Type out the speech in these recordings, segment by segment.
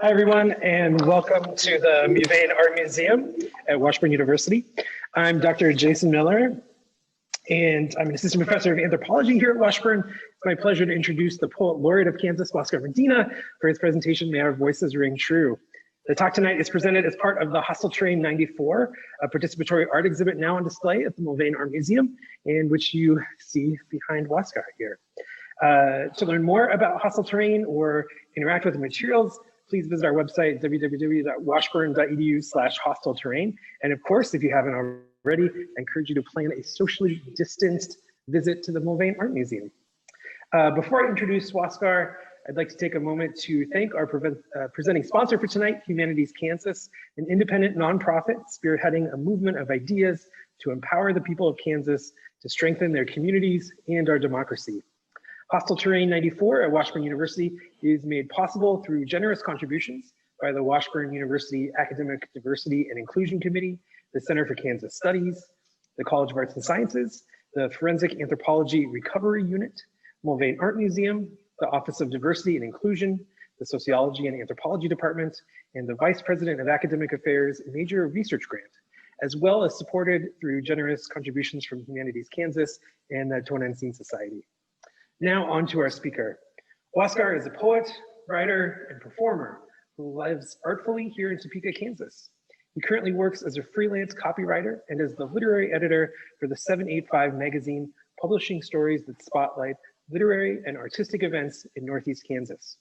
Hi, everyone, and welcome to the Mulvane Art Museum at Washburn University. I'm Dr. Jason Miller, and I'm an assistant professor of anthropology here at Washburn. It's my pleasure to introduce the poet laureate of Kansas, Huascar Medina, for his presentation, May Our Voices Ring True. The talk tonight is presented as part of the Hostel Train 94, a participatory art exhibit now on display at the Mulvane Art Museum, and which you see behind Huascar here. To learn more about Hostel Terrain or interact with the materials, please visit our website, www.washburn.edu/hostelterrain. And of course, if you haven't already, I encourage you to plan a socially distanced visit to the Mulvane Art Museum. Before I introduce Huascar, I'd like to take a moment to thank our presenting sponsor for tonight, Humanities Kansas, an independent nonprofit spearheading a movement of ideas to empower the people of Kansas to strengthen their communities and our democracy. Hostel Terrain 94 at Washburn University is made possible through generous contributions by the Washburn University Academic Diversity and Inclusion Committee, the Center for Kansas Studies, the College of Arts and Sciences, the Forensic Anthropology Recovery Unit, Mulvane Art Museum, the Office of Diversity and Inclusion, the Sociology and Anthropology Department, and the Vice President of Academic Affairs Major Research Grant, as well as supported through generous contributions from Humanities Kansas and the Tonantzin Society. Now on to our speaker. Huascar is a poet, writer, and performer who lives artfully here in Topeka, Kansas. He currently works as a freelance copywriter and is the literary editor for the 785 magazine, publishing stories that spotlight literary and artistic events in Northeast Kansas.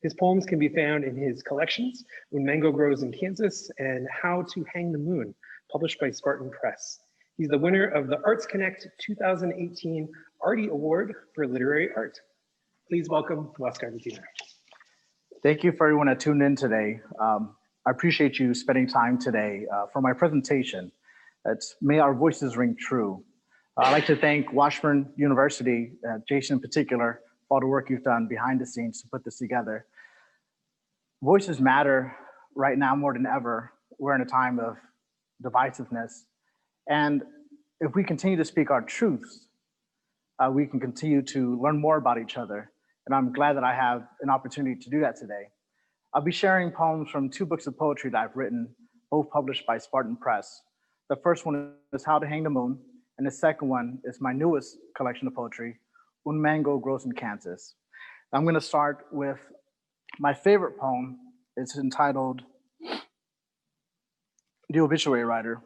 His poems can be found in his collections, When Mango Grows in Kansas and How to Hang the Moon, published by Spartan Press. He's the winner of the Arts Connect 2018 Artie Award for Literary Art. Please welcome Huascar Medina. Thank you for everyone that tuned in today. I appreciate you spending time today for my presentation. It's May Our Voices Ring True. I'd like to thank Washburn University, Jason in particular, for all the work you've done behind the scenes to put this together. Voices matter right now more than ever. We're in a time of divisiveness. And if we continue to speak our truths, we can continue to learn more about each other. And I'm glad that I have an opportunity to do that today. I'll be sharing poems from two books of poetry that I've written, both published by Spartan Press. The first one is How to Hang the Moon, and the second one is my newest collection of poetry, When Mango Grows in Kansas. I'm gonna start with my favorite poem. It's entitled The Obituary Writer.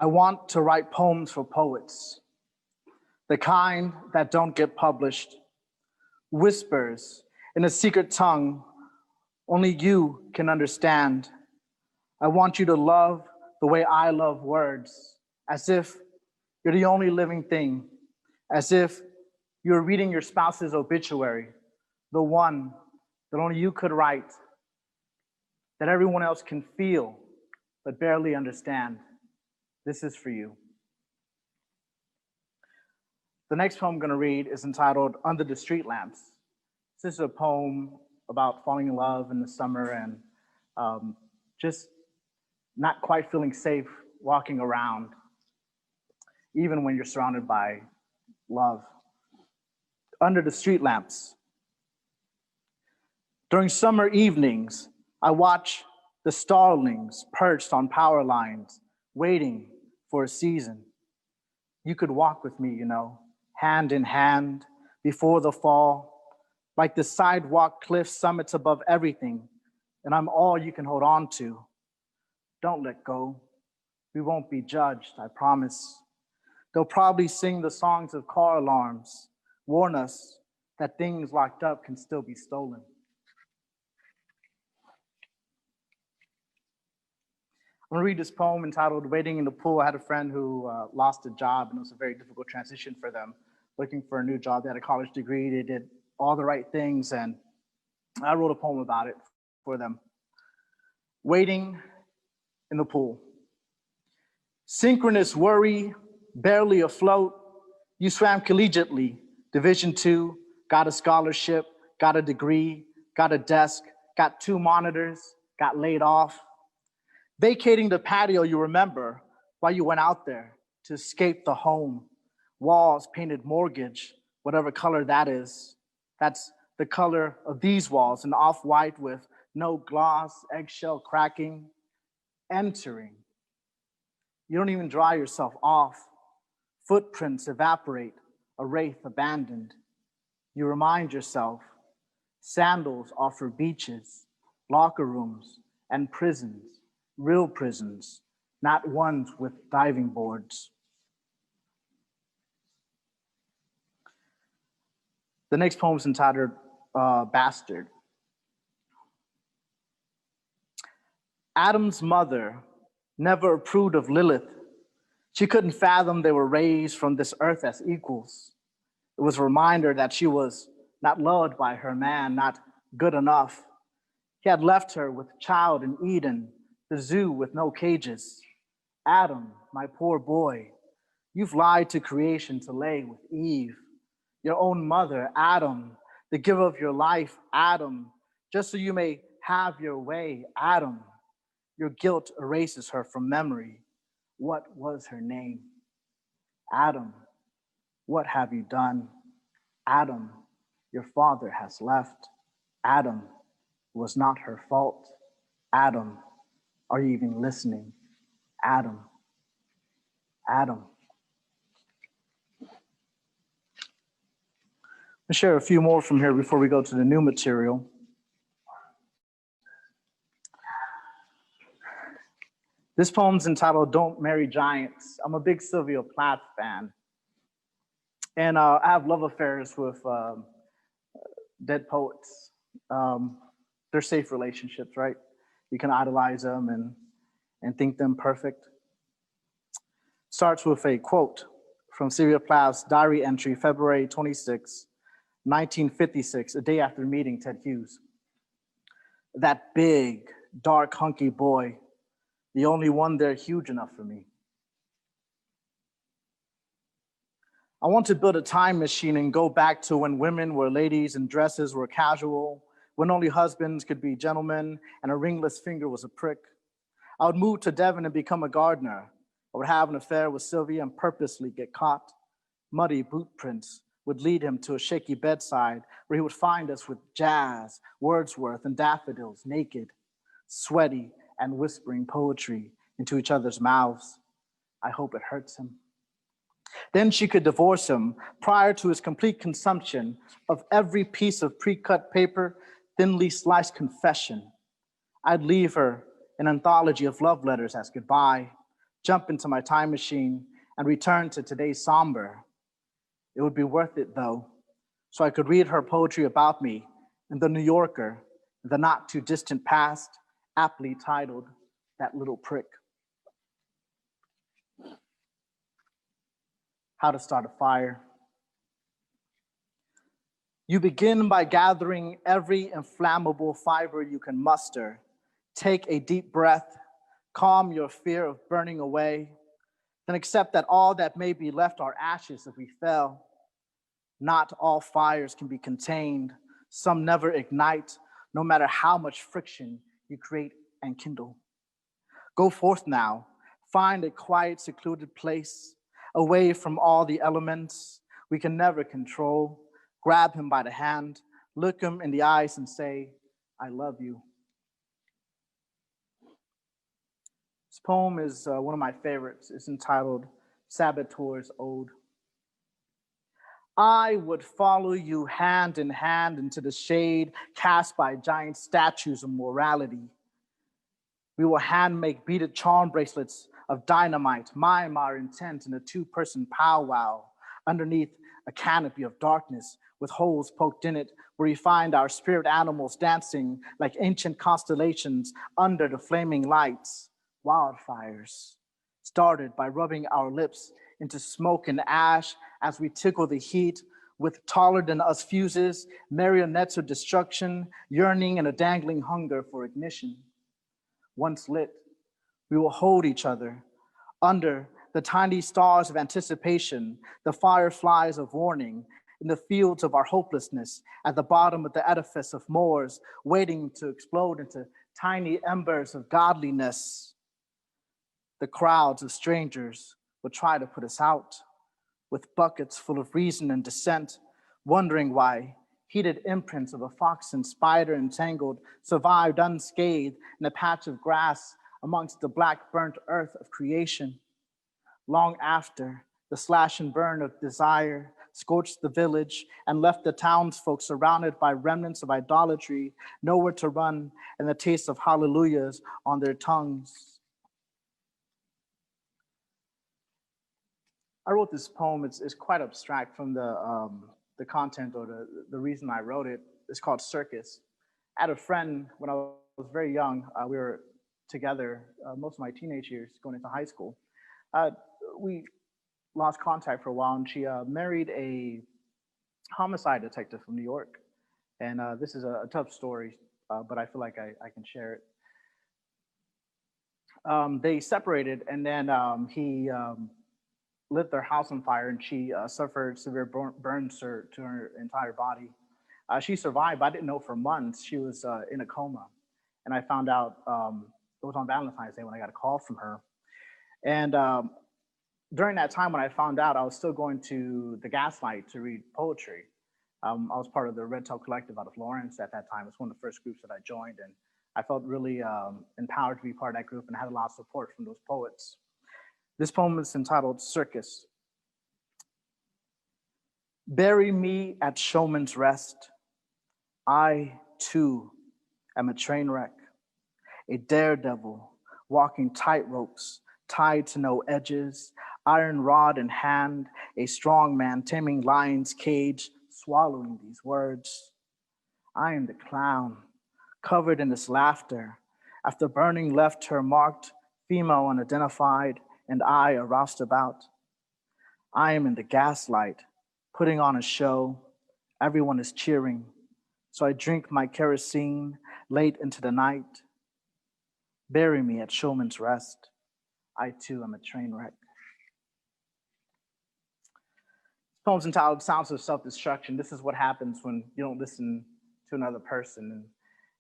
I want to write poems for poets, the kind that don't get published, whispers in a secret tongue only you can understand. I want you to love the way I love words, as if you're the only living thing, as if you're reading your spouse's obituary, the one that only you could write, that everyone else can feel but barely understand. This is for you. The next poem I'm going to read is entitled Under the Street Lamps. This is a poem about falling in love in the summer and just not quite feeling safe walking around, even when you're surrounded by love. Under the street lamps. During summer evenings, I watch the starlings perched on power lines, waiting for a season. You could walk with me, hand in hand before the fall, like the sidewalk cliff summits above everything, and I'm all you can hold on to. Don't let go. We won't be judged, I promise. They'll probably sing the songs of car alarms, warn us that things locked up can still be stolen. I'm gonna read this poem entitled Waiting in the Pool. I had a friend who lost a job, and it was a very difficult transition for them, looking for a new job. They had a college degree, they did all the right things, and I wrote a poem about it for them. Waiting in the pool. Synchronous worry, barely afloat. You swam collegiately, Division II, got a scholarship, got a degree, got a desk, got 2 monitors, got laid off. Vacating the patio you remember while you went out there to escape the home. Walls painted mortgage, whatever color that is. That's the color of these walls, an off-white with no gloss, eggshell cracking, entering. You don't even dry yourself off. Footprints evaporate, a wraith abandoned. You remind yourself, sandals offer beaches, locker rooms, and prisons, real prisons, not ones with diving boards. The next poem is entitled Bastard. Adam's mother never approved of Lilith. She couldn't fathom they were raised from this earth as equals. It was a reminder that she was not loved by her man, not good enough. He had left her with child in Eden, the zoo with no cages. Adam, my poor boy, you've lied to creation to lay with Eve. Your own mother, Adam, the giver of your life, Adam, just so you may have your way, Adam. Your guilt erases her from memory. What was her name? Adam, what have you done? Adam, your father has left. Adam, it was not her fault. Adam, are you even listening? Adam, Adam. I'll share a few more from here before we go to the new material. This poem's entitled Don't Marry Giants. I'm a big Sylvia Plath fan. And I have love affairs with dead poets. They're safe relationships, right? You can idolize them and think them perfect. Starts with a quote from Sylvia Plath's diary entry, February 26, 1956, a day after meeting Ted Hughes. That big, dark, hunky boy, the only one there huge enough for me. I want to build a time machine and go back to when women were ladies and dresses were casual, when only husbands could be gentlemen and a ringless finger was a prick. I would move to Devon and become a gardener. I would have an affair with Sylvia and purposely get caught. Muddy boot prints would lead him to a shaky bedside where he would find us with jazz, Wordsworth, and daffodils, naked, sweaty, and whispering poetry into each other's mouths. I hope it hurts him. Then she could divorce him prior to his complete consumption of every piece of pre-cut paper, thinly sliced confession. I'd leave her an anthology of love letters as goodbye, jump into my time machine, and return to today's somber. It would be worth it, though, so I could read her poetry about me in The New Yorker, in the not-too-distant past, aptly titled, That Little Prick. How to start a fire. You begin by gathering every inflammable fiber you can muster. Take a deep breath, calm your fear of burning away, then accept that all that may be left are ashes if we fell. Not all fires can be contained. Some never ignite, no matter how much friction you create and kindle. Go forth now, find a quiet, secluded place, away from all the elements we can never control. Grab him by the hand, look him in the eyes and say, I love you. This poem is one of my favorites. It's entitled Saboteur's Ode. I would follow you hand in hand into the shade cast by giant statues of morality. We will hand make beaded charm bracelets of dynamite, mime our intent in a two-person powwow underneath a canopy of darkness with holes poked in it where we find our spirit animals dancing like ancient constellations under the flaming lights. Wildfires started by rubbing our lips into smoke and ash as we tickle the heat with taller than us fuses, marionettes of destruction, yearning and a dangling hunger for ignition. Once lit, we will hold each other under the tiny stars of anticipation, the fireflies of warning, in the fields of our hopelessness, at the bottom of the edifice of moors, waiting to explode into tiny embers of godliness. The crowds of strangers will try to put us out with buckets full of reason and dissent, wondering why heated imprints of a fox and spider entangled survived unscathed in a patch of grass amongst the black burnt earth of creation. Long after, the slash and burn of desire scorched the village and left the townsfolk surrounded by remnants of idolatry, nowhere to run, and the taste of hallelujahs on their tongues. I wrote this poem. It's quite abstract from the content or the reason I wrote it. It's called Circus. I had a friend when I was very young. We were together most of my teenage years going into high school. We lost contact for a while, and she married a homicide detective from New York. And this is a tough story, but I feel like I can share it. They separated, and then he lit their house on fire, and she suffered severe burns to her entire body. She survived, but I didn't know for months she was in a coma. And I found out, it was on Valentine's Day when I got a call from her. And during that time when I found out, I was still going to the Gaslight to read poetry. I was part of the Red Tail Collective out of Lawrence at that time. It's one of the first groups that I joined, and I felt really empowered to be part of that group and had a lot of support from those poets. This poem is entitled Circus. Bury me at Showman's Rest. I, too, am a train wreck, a daredevil walking tightropes, tied to no edges, iron rod in hand, a strong man taming lion's cage, swallowing these words. I am the clown, covered in this laughter, after burning left her marked, female unidentified, and I a roustabout. I am in the gaslight, putting on a show. Everyone is cheering, so I drink my kerosene late into the night. Bury me at Showman's Rest. I too am a train wreck. This poem's entitled Sounds of Self-Destruction. This is what happens when you don't listen to another person and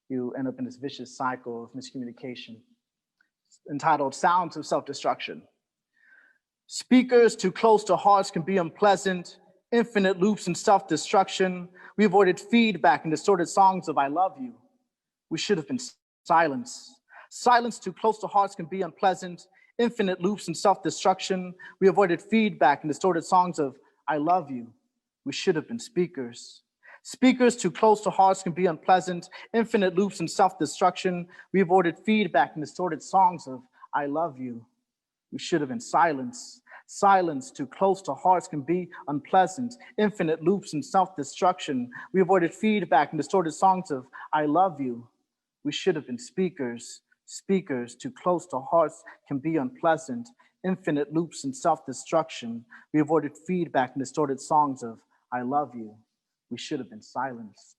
you end up in this vicious cycle of miscommunication. It's entitled Sounds of Self-Destruction. Speakers too close to hearts can be unpleasant, infinite loops and self-destruction. We avoided feedback and distorted songs of I love you. We should have been silenced. Silence too close to hearts can be unpleasant, infinite loops and self-destruction. We avoided feedback and distorted songs of I love you. We should have been speakers. Speakers too close to hearts can be unpleasant, infinite loops and self-destruction. We avoided feedback and distorted songs of I love you. We should have been silence. Silence too close to hearts can be unpleasant, infinite loops and self-destruction. We avoided feedback and distorted songs of I love you. We should have been speakers. Speakers too close to hearts can be unpleasant, infinite loops and self-destruction. We avoided feedback and distorted songs of I love you. We should have been silenced.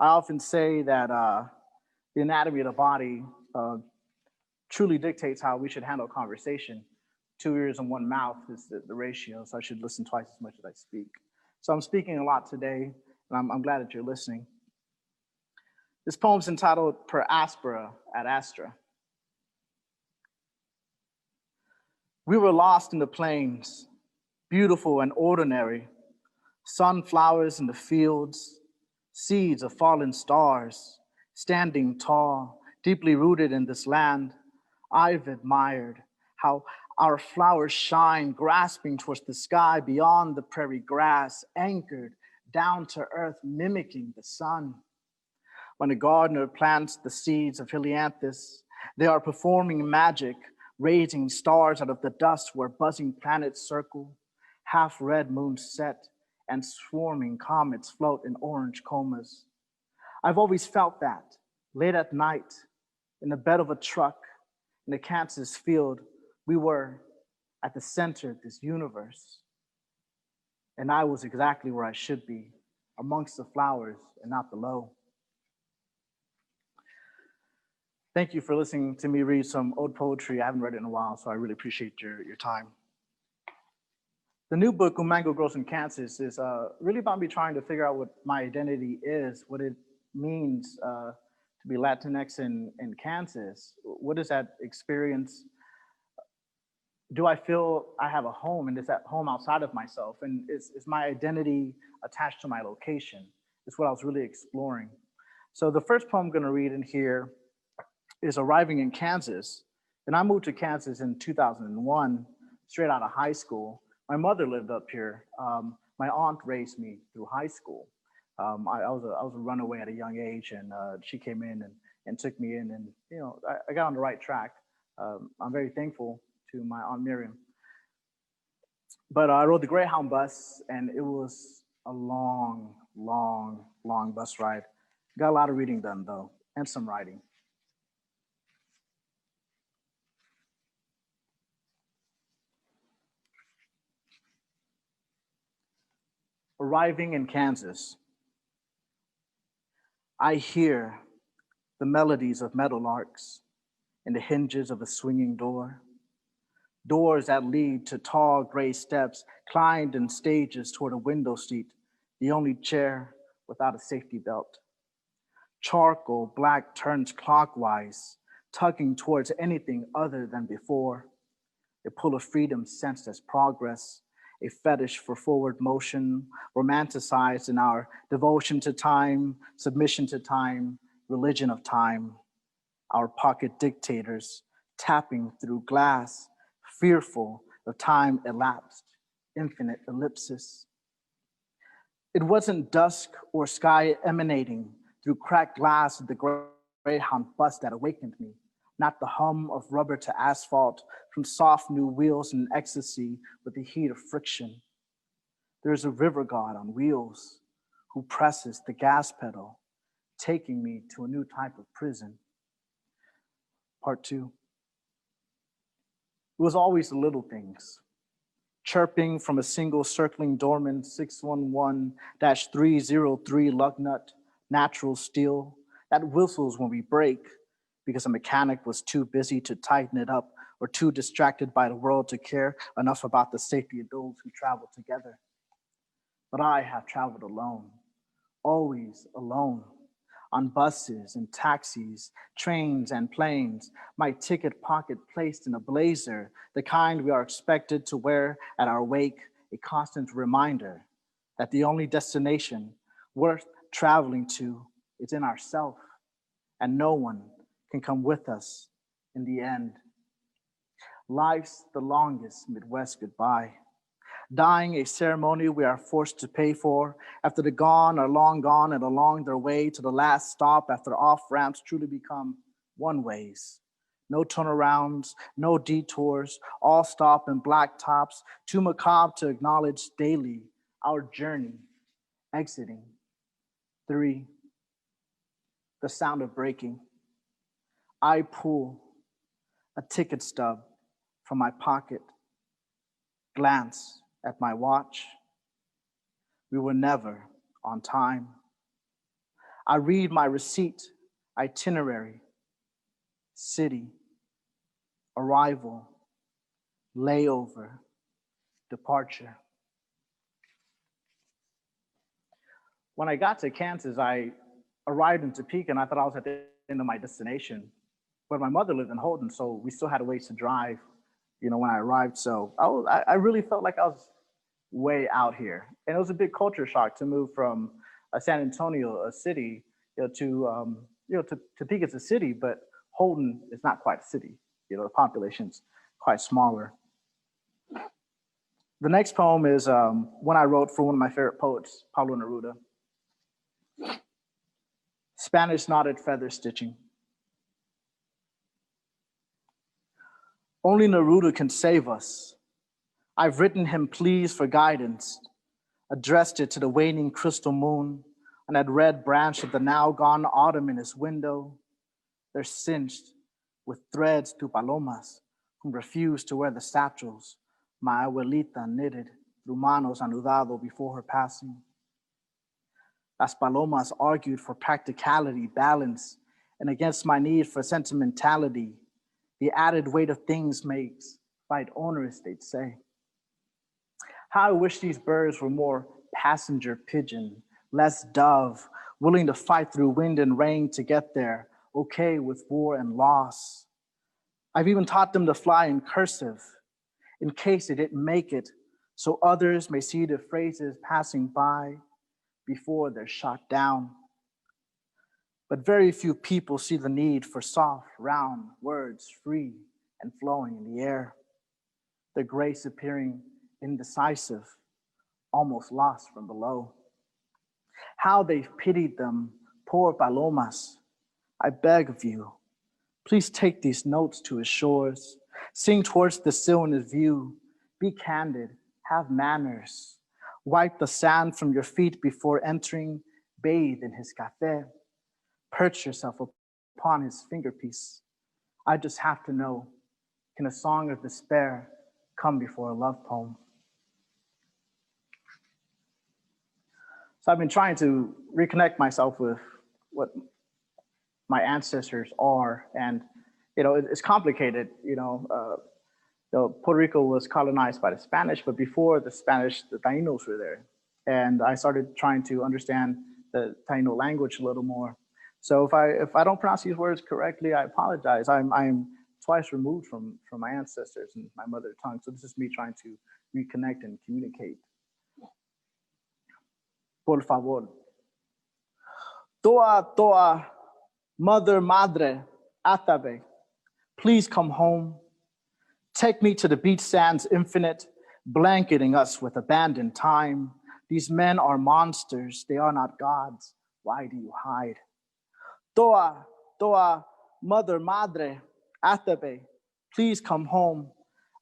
I often say that the anatomy of the body truly dictates how we should handle conversation. 2 ears and 1 mouth is the ratio, so I should listen twice as much as I speak. So I'm speaking a lot today, and I'm glad that you're listening. This poem's entitled Per Aspera ad Astra. We were lost in the plains, beautiful and ordinary, sunflowers in the fields, seeds of fallen stars, standing tall, deeply rooted in this land. I've admired how our flowers shine, grasping towards the sky beyond the prairie grass, anchored down to earth, mimicking the sun. When a gardener plants the seeds of helianthus, they are performing magic, raising stars out of the dust where buzzing planets circle, half red moons set, and swarming comets float in orange comas. I've always felt that, late at night, in the bed of a truck, in a Kansas field, we were at the center of this universe. And I was exactly where I should be, amongst the flowers and not below. Thank you for listening to me read some old poetry. I haven't read it in a while, so I really appreciate your time. The new book, Un Mango Grows in Kansas, is really about me trying to figure out what my identity is, what it means to be Latinx in Kansas. What is that experience Do I feel I have a home, and is that home outside of myself? And is my identity attached to my location? Is what I was really exploring. So the first poem I'm going to read in here is Arriving in Kansas. And I moved to Kansas in 2001, straight out of high school. My mother lived up here. My aunt raised me through high school. I was a runaway at a young age, and she came in and took me in, and I got on the right track. I'm very thankful to my Aunt Miriam. But I rode the Greyhound bus, and it was a long, long, long bus ride. Got a lot of reading done, though, and some writing. Arriving in Kansas, I hear the melodies of meadowlarks and the hinges of a swinging door. Doors that lead to tall gray steps climbed in stages toward a window seat, the only chair without a safety belt. Charcoal black turns clockwise, tugging towards anything other than before. A pull of freedom sensed as progress, a fetish for forward motion, romanticized in our devotion to time, submission to time, religion of time. Our pocket dictators tapping through glass, fearful of time elapsed, infinite ellipsis. It wasn't dusk or sky emanating through cracked glass of the Greyhound bus that awakened me, not the hum of rubber to asphalt from soft new wheels in ecstasy with the heat of friction. There is a river god on wheels who presses the gas pedal, taking me to a new type of prison. Part 2. It was always the little things. Chirping from a single circling doorman 611-303 Lugnut, natural steel, that whistles when we break because a mechanic was too busy to tighten it up or too distracted by the world to care enough about the safety of those who travel together. But I have traveled alone, always alone, on buses and taxis, trains and planes, my ticket pocket placed in a blazer, the kind we are expected to wear at our wake, a constant reminder that the only destination worth traveling to is in ourself, and no one can come with us in the end. Life's the longest Midwest goodbye. Dying a ceremony we are forced to pay for after the gone are long gone and along their way to the last stop after off-ramps truly become one-ways. No turnarounds, no detours, all stop in black tops, too macabre to acknowledge daily our journey, exiting. 3, the sound of braking. I pull a ticket stub from my pocket, glance at my watch. We were never on time. I read my receipt, itinerary, city, arrival, layover, departure. When I got to Kansas, I arrived in Topeka and I thought I was at the end of my destination. But my mother lived in Holden, so we still had a ways to drive, when I arrived. So I really felt like I was way out here. And it was a big culture shock to move from San Antonio, a city, to Topeka's a city, but Holden is not quite a city. The population's quite smaller. The next poem is one I wrote for one of my favorite poets, Pablo Neruda. Spanish knotted feather stitching. Only Neruda can save us. I've written him pleas for guidance, addressed it to the waning crystal moon, and that red branch of the now gone autumn in his window. They're cinched with threads to palomas who refuse to wear the satchels my abuelita knitted through manos anudado before her passing. Las palomas argued for practicality, balance, and against my need for sentimentality. The added weight of things makes life onerous, they'd say. How I wish these birds were more passenger pigeon, less dove, willing to fight through wind and rain to get there, okay with war and loss. I've even taught them to fly in cursive, in case they didn't make it, so others may see the phrases passing by before they're shot down. But very few people see the need for soft, round words, free and flowing in the air. The grace appearing indecisive, almost lost from below. How they've pitied them, poor palomas. I beg of you, please take these notes to his shores. Sing towards the sill in his view. Be candid, have manners. Wipe the sand from your feet before entering. Bathe in his cafe. Perch yourself upon his fingerpiece. I just have to know, can a song of despair come before a love poem? So I've been trying to reconnect myself with what my ancestors are, and it's complicated. Puerto Rico was colonized by the Spanish, but before the Spanish, the Tainos were there, and I started trying to understand the Taino language a little more. So if I don't pronounce these words correctly, I apologize. I'm twice removed from my ancestors and my mother tongue, so this is me trying to reconnect and communicate. Por favor. Toa, madre, atabe. Please come home. Take me to the beach sands infinite, blanketing us with abandoned time. These men are monsters, they are not gods. Why do you hide? Toa, madre, atabe. Please come home.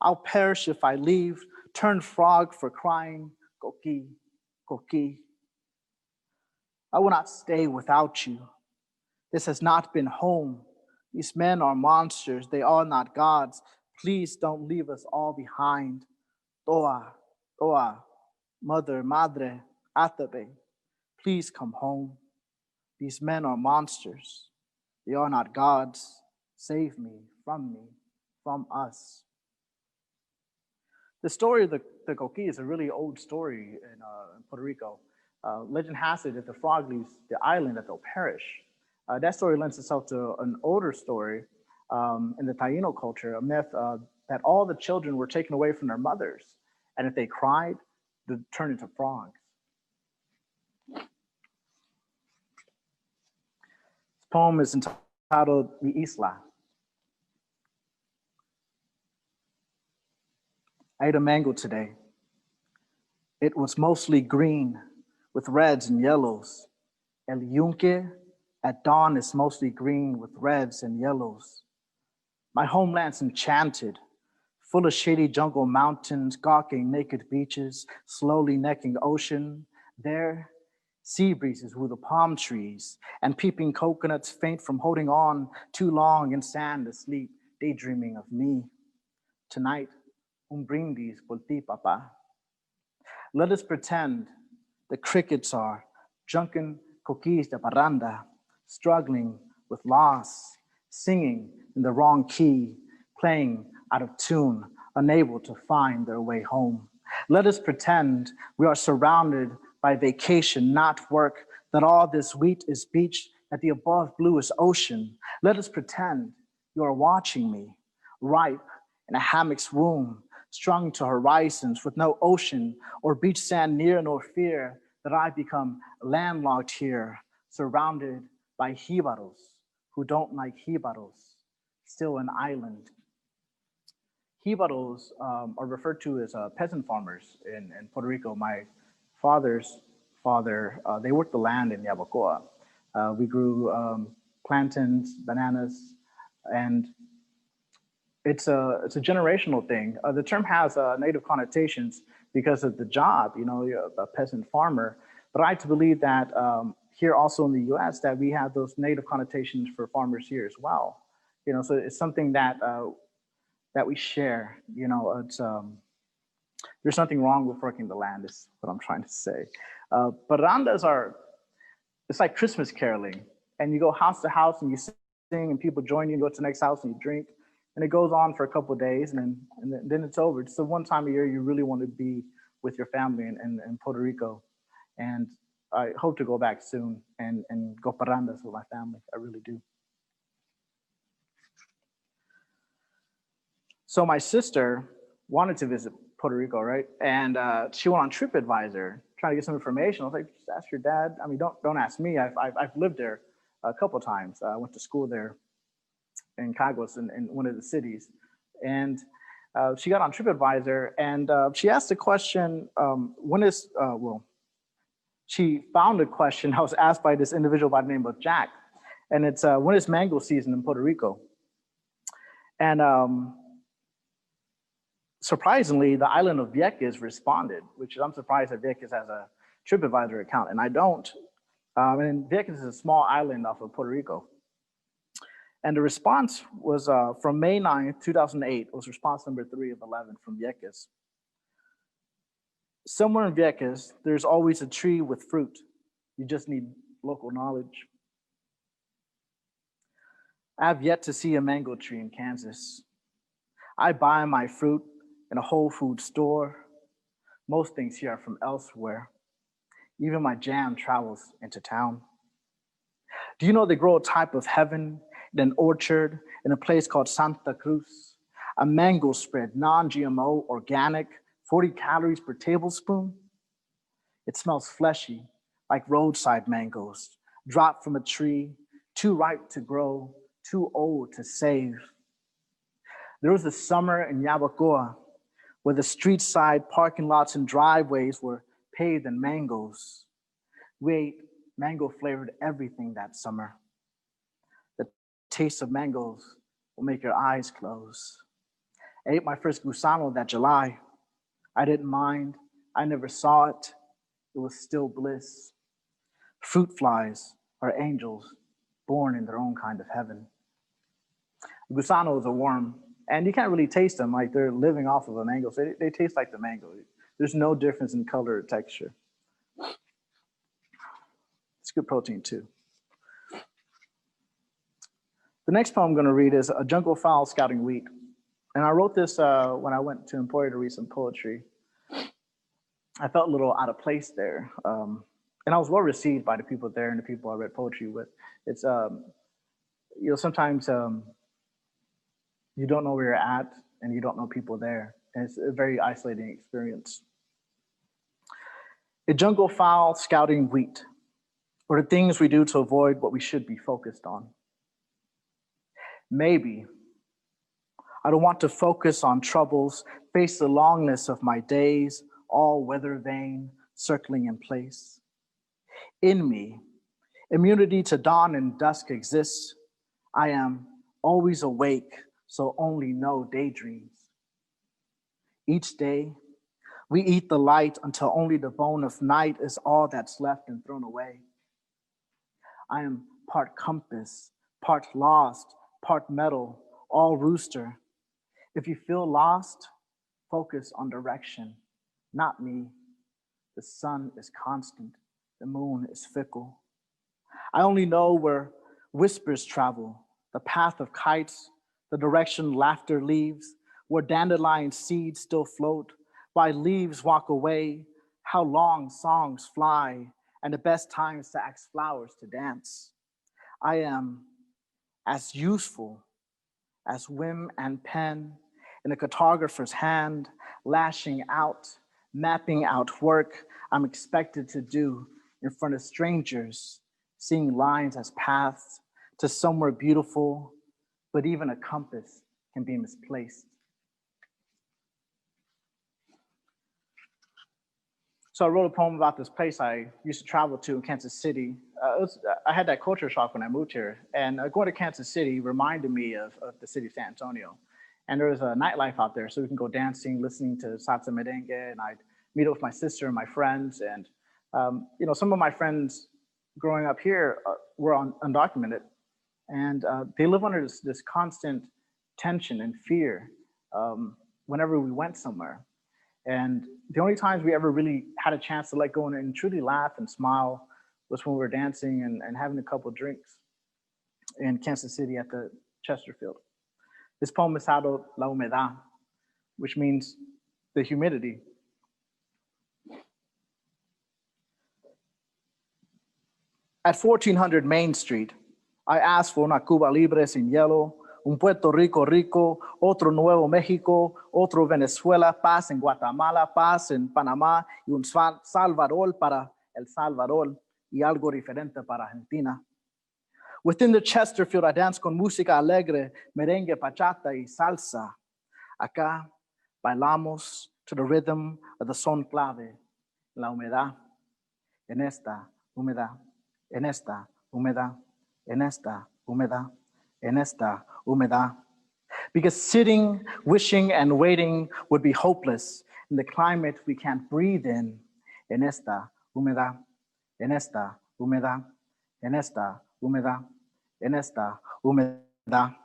I'll perish if I leave. Turn frog for crying. Coqui. I will not stay without you. This has not been home. These men are monsters. They are not gods. Please don't leave us all behind. Toa, madre, atabe. Please come home. These men are monsters. They are not gods. Save me, from us. The story of the coqui is a really old story in Puerto Rico. Legend has it that the frog leaves the island that they'll perish. That story lends itself to an older story in the Taino culture, a myth that all the children were taken away from their mothers, and if they cried, they'd turn into frogs. This poem is entitled Mi Isla. I ate a mango today. It was mostly green with reds and yellows. El yunque at dawn is mostly green with reds and yellows. My homeland's enchanted, full of shady jungle mountains, gawking naked beaches, slowly necking ocean. There, sea breezes woo the palm trees, and peeping coconuts faint from holding on too long in sand asleep, daydreaming of me. Tonight, un brindis por ti, papa. Let us pretend the crickets are drunken coquis de parranda, struggling with loss, singing in the wrong key, playing out of tune, unable to find their way home. Let us pretend we are surrounded by vacation, not work, that all this wheat is beach, that the above blue is ocean. Let us pretend you are watching me, ripe in a hammock's womb, strung to horizons with no ocean or beach sand near, nor fear that I become landlocked here, surrounded by jibaros who don't like jibaros, still an island. Jibaros are referred to as peasant farmers in Puerto Rico. My father's father, they worked the land in Yabacoa. We grew plantains, bananas, and it's a generational thing. The term has negative connotations because of the job, you're a peasant farmer. But I like to believe that here also in the US that we have those negative connotations for farmers here as well. So it's something that that we share. It's there's nothing wrong with working the land is what I'm trying to say. Parrandas it's like Christmas caroling, and you go house to house and you sing and people join you and go to the next house and you drink. And it goes on for a couple of days and then it's over. It's the one time a year you really want to be with your family in Puerto Rico. And I hope to go back soon and go parrandas with my family. I really do. So my sister wanted to visit Puerto Rico, right? And she went on TripAdvisor trying to get some information. I was like, just ask your dad. I mean, don't ask me. I've lived there a couple of times. I went to school there in Caguas in one of the cities. And she got on TripAdvisor and she asked the question, she found a question that was asked by this individual by the name of Jack. And it's, when is mango season in Puerto Rico? And surprisingly, the island of Vieques responded, which I'm surprised that Vieques has a TripAdvisor account, and I don't. And Vieques is a small island off of Puerto Rico. And the response was from May 9th, 2008, was response number 3 of 11 from Vieques. Somewhere in Vieques, there's always a tree with fruit. You just need local knowledge. I have yet to see a mango tree in Kansas. I buy my fruit in a Whole Foods store. Most things here are from elsewhere. Even my jam travels into town. Do you know they grow a type of heaven in an orchard in a place called Santa Cruz? A mango spread, non-GMO, organic, 40 calories per tablespoon. It smells fleshy, like roadside mangoes, dropped from a tree, too ripe to grow, too old to save. There was a summer in Yabucoa where the street side parking lots and driveways were paved in mangoes. We ate mango-flavored everything that summer. The taste of mangoes will make your eyes close. I ate my first gusano that July. I didn't mind. I never saw it. It was still bliss. Fruit flies are angels born in their own kind of heaven. Gusano is a worm, and you can't really taste them like they're living off of a mango. So they taste like the mango. There's no difference in color or texture. It's good protein too. The next poem I'm going to read is A Jungle Fowl Scouting Wheat. And I wrote this when I went to Emporia to read some poetry. I felt a little out of place there. And I was well received by the people there and the people I read poetry with. It's, sometimes you don't know where you're at and you don't know people there. And it's a very isolating experience. A jungle fowl scouting wheat, or the things we do to avoid what we should be focused on. Maybe I don't want to focus on troubles, face the longness of my days, all weather vane, circling in place. In me, immunity to dawn and dusk exists. I am always awake, so only know daydreams. Each day, we eat the light until only the bone of night is all that's left and thrown away. I am part compass, part lost, part metal, all rooster. If you feel lost, focus on direction, not me. The sun is constant, the moon is fickle. I only know where whispers travel, the path of kites, the direction laughter leaves, where dandelion seeds still float, why leaves walk away, how long songs fly, and the best times to ask flowers to dance. I am as useful as whim and pen in a cartographer's hand, lashing out, mapping out work I'm expected to do in front of strangers, seeing lines as paths to somewhere beautiful, but even a compass can be misplaced. So I wrote a poem about this place I used to travel to in Kansas City. I had that culture shock when I moved here, and going to Kansas City reminded me of the city of San Antonio. And there was a nightlife out there, so we can go dancing, listening to salsa merengue, and I'd meet up with my sister and my friends. And some of my friends growing up here were undocumented, and they live under this constant tension and fear whenever we went somewhere. And the only times we ever really had a chance to let go and truly laugh and smile was when we were dancing and having a couple of drinks in Kansas City at the Chesterfield. This poem is titled La Humedad, which means the humidity. At 1400 Main Street, I asked for una Cuba Libre sin hielo, un Puerto Rico rico, otro Nuevo México, otro Venezuela, paz en Guatemala, paz en Panamá y un Salvador para El Salvador y algo diferente para Argentina. Within the Chesterfield, I dance con música alegre, merengue, bachata y salsa. Acá bailamos to the rhythm of the son clave, la humedad, en esta humedad, en esta humedad, en esta humedad, en esta humedad. Because sitting, wishing, and waiting would be hopeless in the climate we can't breathe en esta humedad, en esta humedad, en esta humedad, en esta humedad.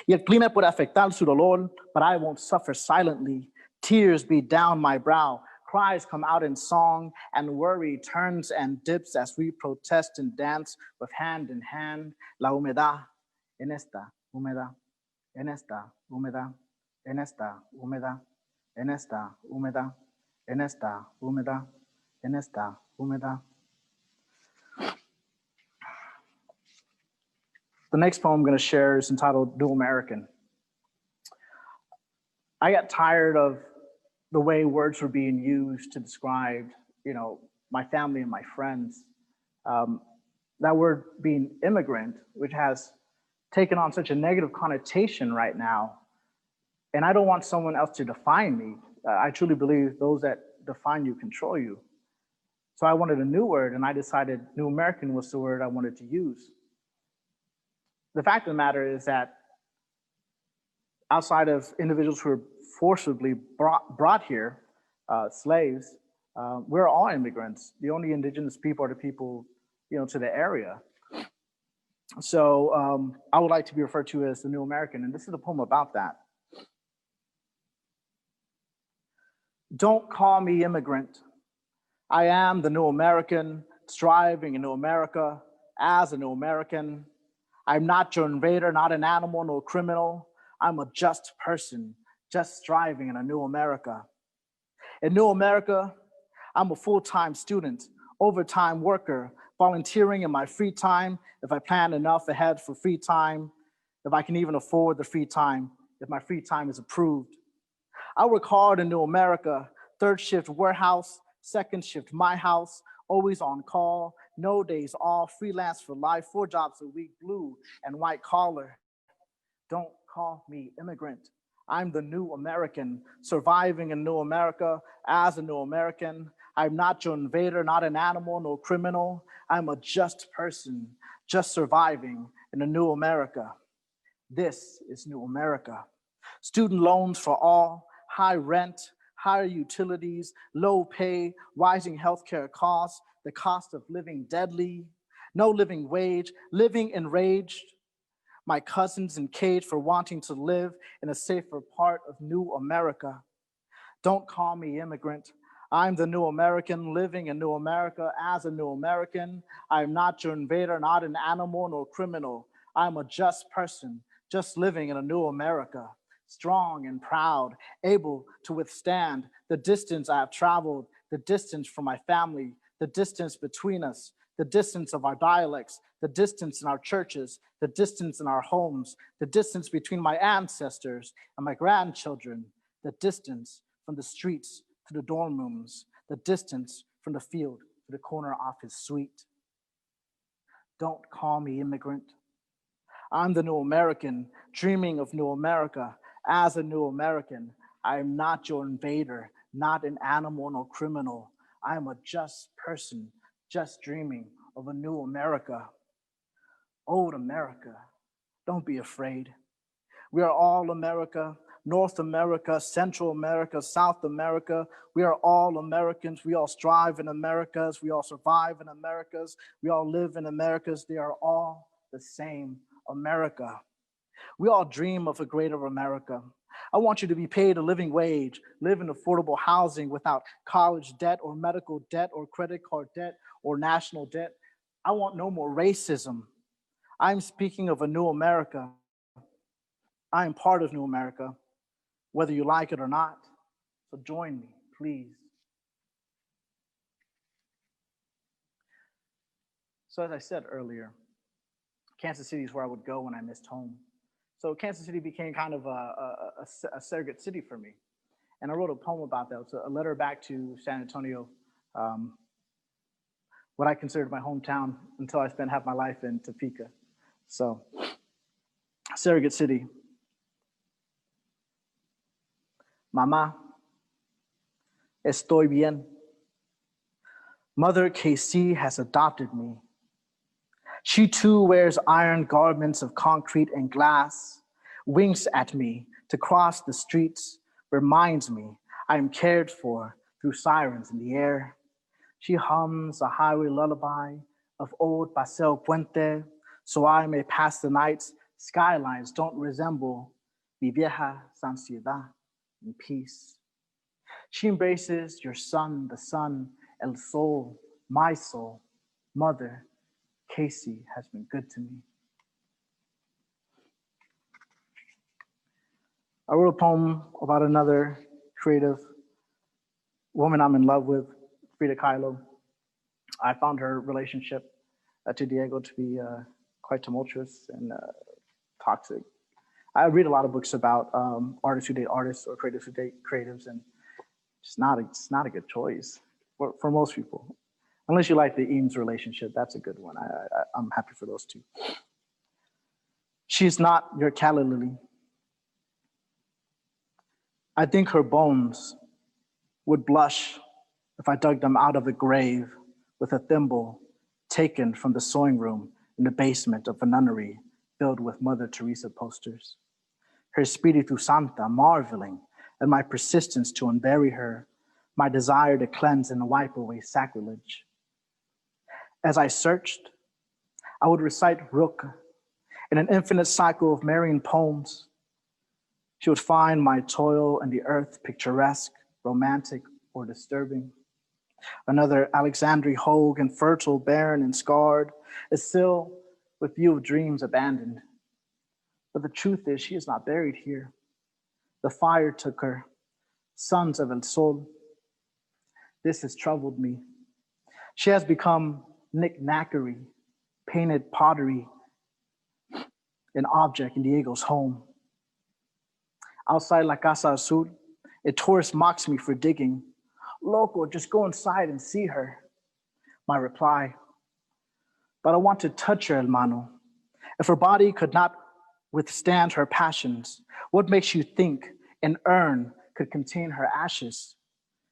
Y el clima puede afectar su dolor, but I won't suffer silently. Tears beat down my brow, cries come out in song, and worry turns and dips as we protest and dance with hand in hand. La humedad, en esta humedad, en esta humedad, en esta humedad, en esta humedad, en esta humedad, en esta humedad. The next poem I'm going to share is entitled New American. I got tired of the way words were being used to describe, my family and my friends. That word being immigrant, which has taken on such a negative connotation right now. And I don't want someone else to define me. I truly believe those that define you control you. So I wanted a new word, and I decided New American was the word I wanted to use. The fact of the matter is that outside of individuals who were forcibly brought here, slaves, we're all immigrants. The only indigenous people are the people, to the area. So I would like to be referred to as the New American, and this is a poem about that. Don't call me immigrant. I am the New American, striving in New America as a New American. I'm not your invader, not an animal, no criminal. I'm a just person, just striving in a new America. In New America, I'm a full-time student, overtime worker, volunteering in my free time, if I plan enough ahead for free time, if I can even afford the free time, if my free time is approved. I work hard in New America, third shift warehouse, second shift my house, always on call, no days off, freelance for life, 4 jobs a week, blue and white collar. Don't call me immigrant. I'm the New American, surviving in New America as a New American. I'm not your invader, not an animal, no criminal. I'm a just person, just surviving in a new America. This is New America. Student loans for all, high rent, higher utilities, low pay, rising healthcare costs, the cost of living deadly, no living wage, living enraged. My cousins in cage for wanting to live in a safer part of New America. Don't call me immigrant. I'm the New American, living in New America as a New American. I'm not your invader, not an animal, nor criminal. I'm a just person, just living in a new America, strong and proud, able to withstand the distance I have traveled, the distance from my family, the distance between us, the distance of our dialects, the distance in our churches, the distance in our homes, the distance between my ancestors and my grandchildren, the distance from the streets to the dorm rooms, the distance from the field to the corner office suite. Don't call me immigrant. I'm the New American, dreaming of New America. As a New American, I am not your invader, not an animal nor criminal. I am a just person, just dreaming of a new America. Old America, don't be afraid. We are all America, North America, Central America, South America. We are all Americans. We all strive in Americas. We all survive in Americas. We all live in Americas. They are all the same America. We all dream of a greater America. I want you to be paid a living wage, live in affordable housing without college debt or medical debt or credit card debt or national debt. I want no more racism. I'm speaking of a new America. I am part of New America, whether you like it or not. So join me, please. So as I said earlier, Kansas City is where I would go when I missed home. So Kansas City became kind of a surrogate city for me. And I wrote a poem about that. It's a letter back to San Antonio, what I considered my hometown until I spent half my life in Topeka. So, surrogate city. Mamá, estoy bien. Mother KC has adopted me. She too wears iron garments of concrete and glass, winks at me to cross the streets, reminds me I am cared for through sirens in the air. She hums a highway lullaby of old Paseo Puente, so I may pass the nights. Skylines don't resemble mi vieja San Ciudad in peace. She embraces your son, the sun, el sol, my soul. Mother, Casey has been good to me. I wrote a poem about another creative woman I'm in love with, Frida Kahlo. I found her relationship to Diego to be quite tumultuous and toxic. I read a lot of books about artists who date artists or creatives who date creatives, and it's not a good choice for most people. Unless you like the Eames relationship, that's a good one. I'm happy for those two. She's not your calla lily. I think her bones would blush if I dug them out of the grave with a thimble taken from the sewing room in the basement of a nunnery filled with Mother Teresa posters. Her Espiritu Santa marveling at my persistence to unbury her, my desire to cleanse and wipe away sacrilege. As I searched, I would recite Rook in an infinite cycle of Marian poems. She would find my toil and the earth picturesque, romantic, or disturbing. Another Alexandri Hogue, infertile, barren, and scarred, is still with view of dreams abandoned. But the truth is, she is not buried here. The fire took her, sons of El Sol. This has troubled me. She has become knick-knackery, painted pottery, an object in Diego's home. Outside La Casa Azul, a tourist mocks me for digging. Loco, just go inside and see her. My reply, but I want to touch her, hermano. If her body could not withstand her passions, what makes you think an urn could contain her ashes?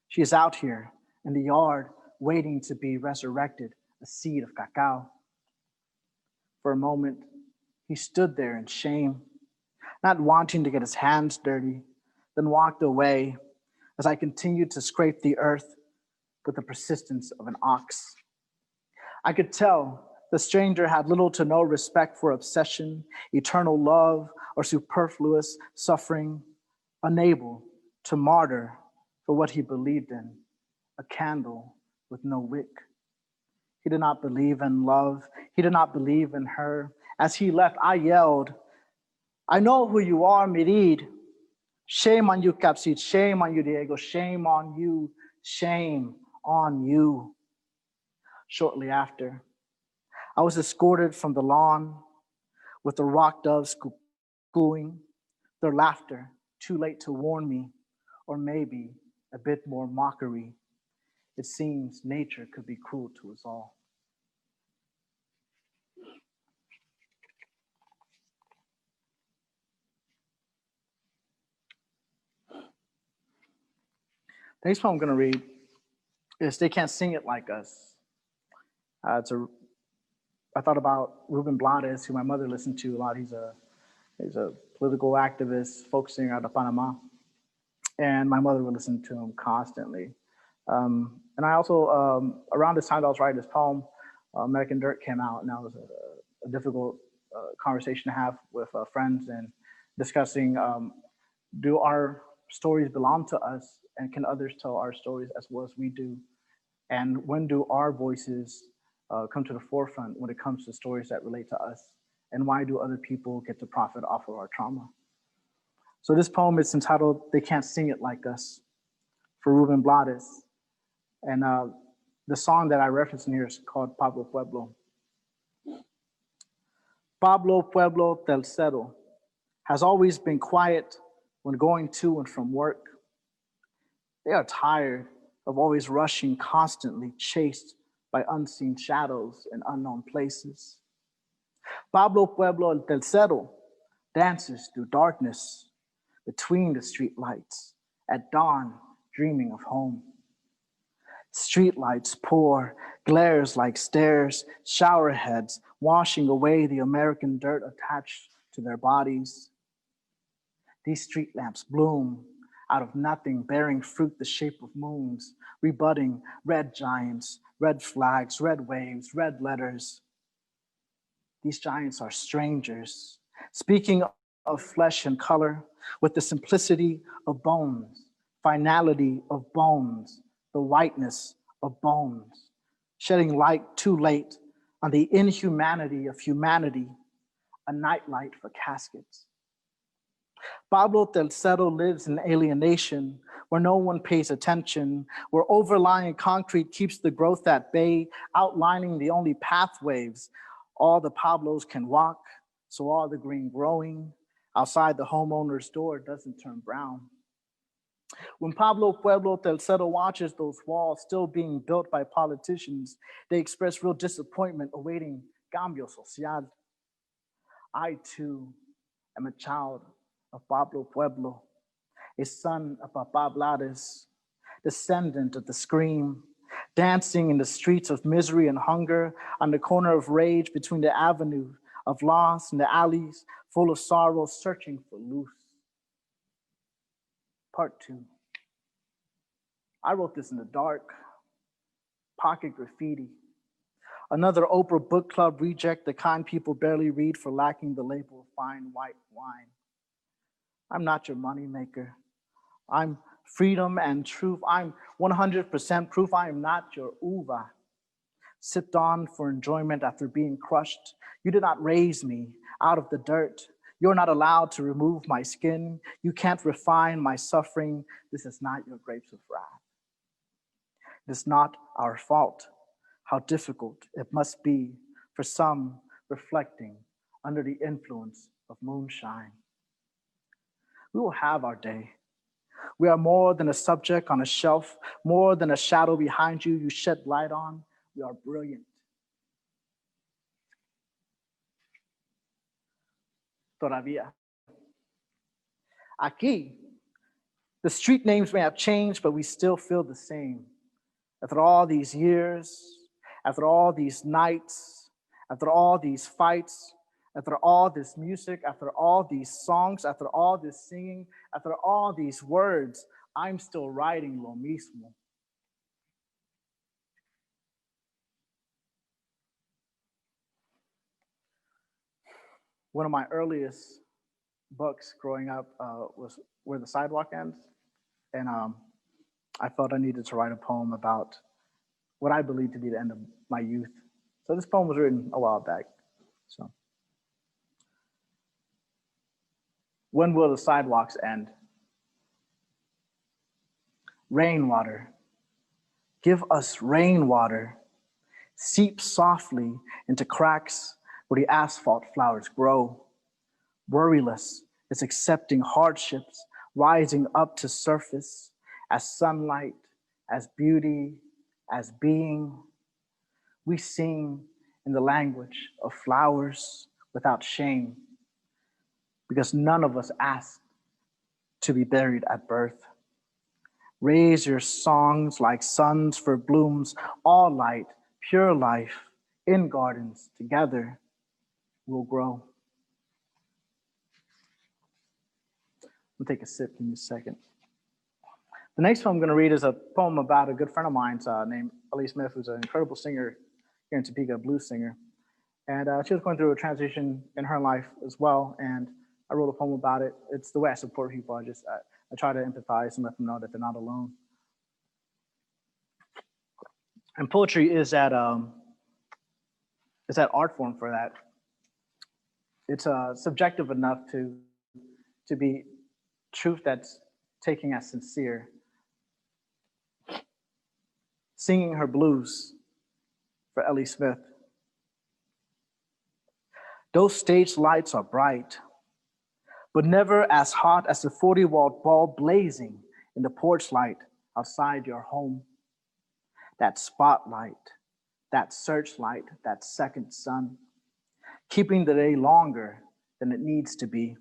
She is out here in the yard waiting to be resurrected, a seed of cacao. For a moment, he stood there in shame, not wanting to get his hands dirty, then walked away as I continued to scrape the earth with the persistence of an ox. I could tell the stranger had little to no respect for obsession, eternal love, or superfluous suffering, unable to martyr for what he believed in, a candle with no wick. He did not believe in love. He did not believe in her. As he left, I yelled, I know who you are, Mirid. Shame on you, Capsid. Shame on you, Diego. Shame on you. Shame on you. Shortly after, I was escorted from the lawn with the rock doves cooing, their laughter too late to warn me, or maybe a bit more mockery. It seems nature could be cruel to us all. The next poem I'm going to read is They Can't Sing It Like Us. I thought about Ruben Blades, who my mother listened to a lot. He's a political activist, folk singer out of Panama. And my mother would listen to him constantly. And I also, around this time that I was writing this poem, American Dirt came out, and that was a difficult conversation to have with friends and discussing, do our stories belong to us, and can others tell our stories as well as we do? And when do our voices come to the forefront when it comes to stories that relate to us? And why do other people get to profit off of our trauma? So this poem is entitled, They Can't Sing It Like Us, for Ruben Blades. And the song that I reference in here is called Pablo Pueblo. Pablo Pueblo del Cerro, has always been quiet when going to and from work. They are tired of always rushing, constantly chased by unseen shadows in unknown places. Pablo Pueblo el Tercero dances through darkness between the streetlights at dawn, dreaming of home. Streetlights pour, glares like stairs, shower heads washing away the American dirt attached to their bodies. These street lamps bloom out of nothing, bearing fruit the shape of moons, rebutting red giants, red flags, red waves, red letters. These giants are strangers, speaking of flesh and color with the simplicity of bones, finality of bones, the whiteness of bones, shedding light too late on the inhumanity of humanity, a nightlight for caskets. Pablo Tercero lives in alienation where no one pays attention, where overlying concrete keeps the growth at bay, outlining the only pathways all the Pablos can walk, so all the green growing outside the homeowner's door doesn't turn brown. When Pablo Pueblo Tercero watches those walls still being built by politicians, they express real disappointment awaiting cambio social. I too am a child of Pablo Pueblo, a son of Papa Blades, descendant of the scream, dancing in the streets of misery and hunger, on the corner of rage between the avenue of loss and the alleys full of sorrow, searching for loose. Part 2. I wrote this in the dark, pocket graffiti. Another Oprah book club reject, the kind people barely read for lacking the label of fine white wine. I'm not your moneymaker. I'm freedom and truth. I'm 100% proof I am not your uva. Sipped on for enjoyment after being crushed. You did not raise me out of the dirt. You're not allowed to remove my skin. You can't refine my suffering. This is not your grapes of wrath. It is not our fault how difficult it must be for some reflecting under the influence of moonshine. We will have our day. We are more than a subject on a shelf, more than a shadow behind you shed light on. We are brilliant. Todavía. Aquí, the street names may have changed, but we still feel the same. After all these years, after all these nights, after all these fights, after all this music, after all these songs, after all this singing, after all these words, I'm still writing lo mismo. One of my earliest books growing up was Where the Sidewalk Ends. And I felt I needed to write a poem about what I believe to be the end of my youth. So this poem was written a while back. So, when will the sidewalks end? Rainwater, give us rainwater. Seep softly into cracks where the asphalt flowers grow. Worryless, it's accepting hardships, rising up to surface as sunlight, as beauty, as being. We sing in the language of flowers without shame, because none of us asked to be buried at birth. Raise your songs like suns for blooms, all light, pure life, in gardens, together we'll grow. I'll take a sip, give me a second. The next poem I'm going to read is a poem about a good friend of mine named Ellie Smith, who's an incredible singer here in Topeka, a blues singer. And she was going through a transition in her life as well, and I wrote a poem about it. It's the way I support people. I try to empathize and let them know that they're not alone. And poetry is that art form for that. It's subjective enough to be truth that's taking as sincere. Singing her blues for Ellie Smith. Those stage lights are bright, but never as hot as the 40-watt bulb blazing in the porch light outside your home. That spotlight, that searchlight, that second sun, keeping the day longer than it needs to be.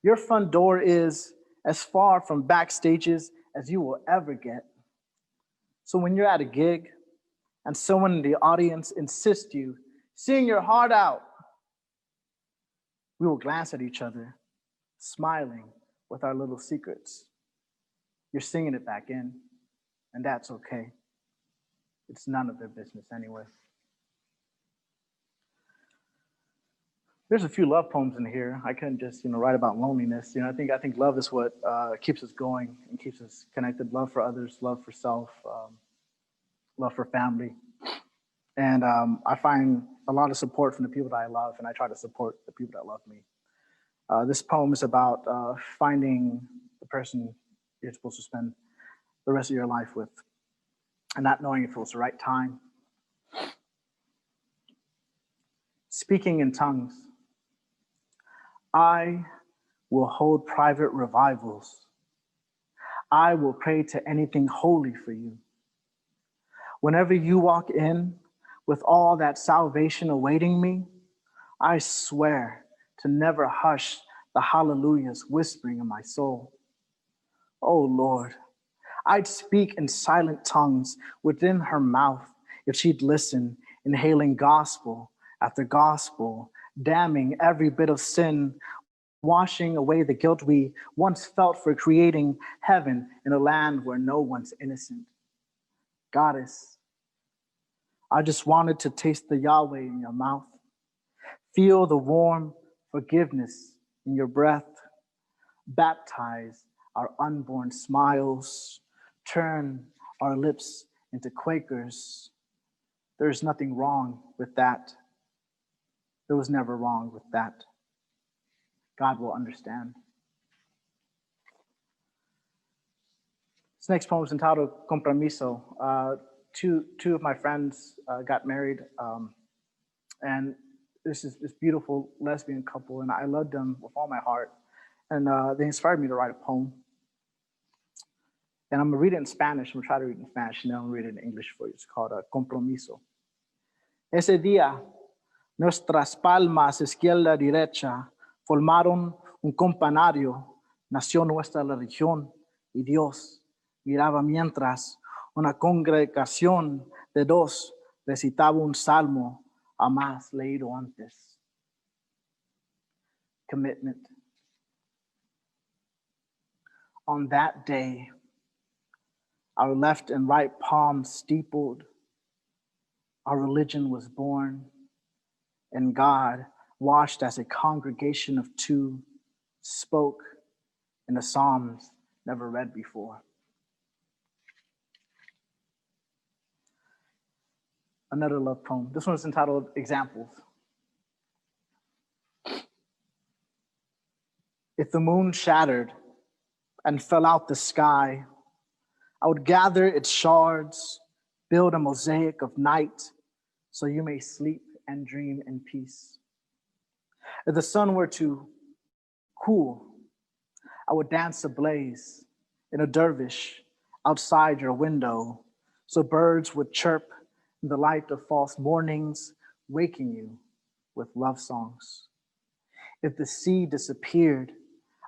Your front door is as far from backstages as you will ever get. So when you're at a gig and someone in the audience insists you sing your heart out, we will glance at each other, smiling with our little secrets. You're singing it back in, and that's okay. It's none of their business anyway. There's a few love poems in here. I couldn't just, write about loneliness. I think love is what keeps us going and keeps us connected. Love for others, love for self, love for family. And I find a lot of support from the people that I love, and I try to support the people that love me. This poem is about finding the person you're supposed to spend the rest of your life with and not knowing if it was the right time. Speaking in tongues. I will hold private revivals. I will pray to anything holy for you. Whenever you walk in with all that salvation awaiting me, I swear to never hush the hallelujahs whispering in my soul. Oh Lord, I'd speak in silent tongues within her mouth if she'd listen, inhaling gospel after gospel, damning every bit of sin, washing away the guilt we once felt for creating heaven in a land where no one's innocent. Goddess, I just wanted to taste the Yahweh in your mouth, feel the warm forgiveness in your breath, baptize our unborn smiles, turn our lips into Quakers. There's nothing wrong with that. There was never wrong with that. God will understand. This next poem is entitled Compromiso. Two of my friends got married, and this is this beautiful lesbian couple, and I loved them with all my heart. And they inspired me to write a poem. And I'm gonna read it in Spanish. I'm gonna try to read it in Spanish, and then I'll read it in English for you. It's called Compromiso. Ese día, nuestras palmas izquierda y derecha formaron un campanario. Nació nuestra religión y Dios miraba mientras una congregación de dos recitaba un salmo jamás leído antes. Commitment. On that day, our left and right palms steepled, our religion was born, and God, washed as a congregation of two, spoke in the Psalms never read before. Another love poem. This one is entitled Examples. If the moon shattered and fell out the sky, I would gather its shards, build a mosaic of night, so you may sleep and dream in peace. If the sun were to cool, I would dance ablaze in a dervish outside your window, so birds would chirp in the light of false mornings, waking you with love songs. If the sea disappeared,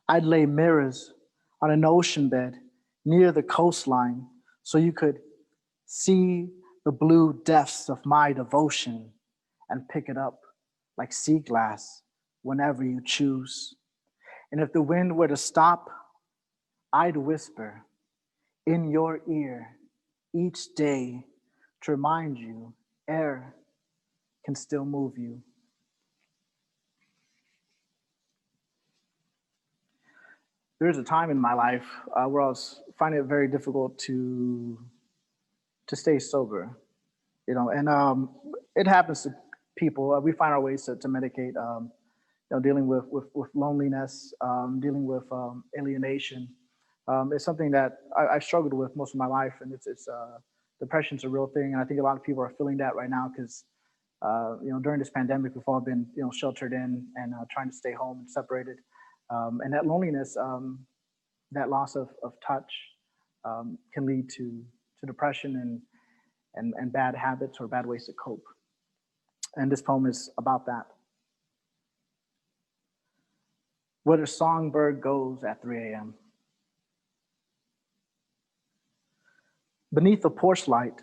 I'd lay mirrors on an ocean bed near the coastline, so you could see the blue depths of my devotion and pick it up like sea glass whenever you choose. And if the wind were to stop, I'd whisper in your ear each day to remind you air can still move you. There was a time in my life where I was finding it very difficult to stay sober, and it happens to people. We find our ways to medicate, dealing with loneliness, dealing with alienation. It's something that I've struggled with most of my life, and it's depression's a real thing, and I think a lot of people are feeling that right now because during this pandemic we've all been sheltered in and trying to stay home and separated. And that loneliness, that loss of touch can lead to depression and bad habits or bad ways to cope. And this poem is about that. Where the songbird goes at 3 a.m. Beneath the porch light,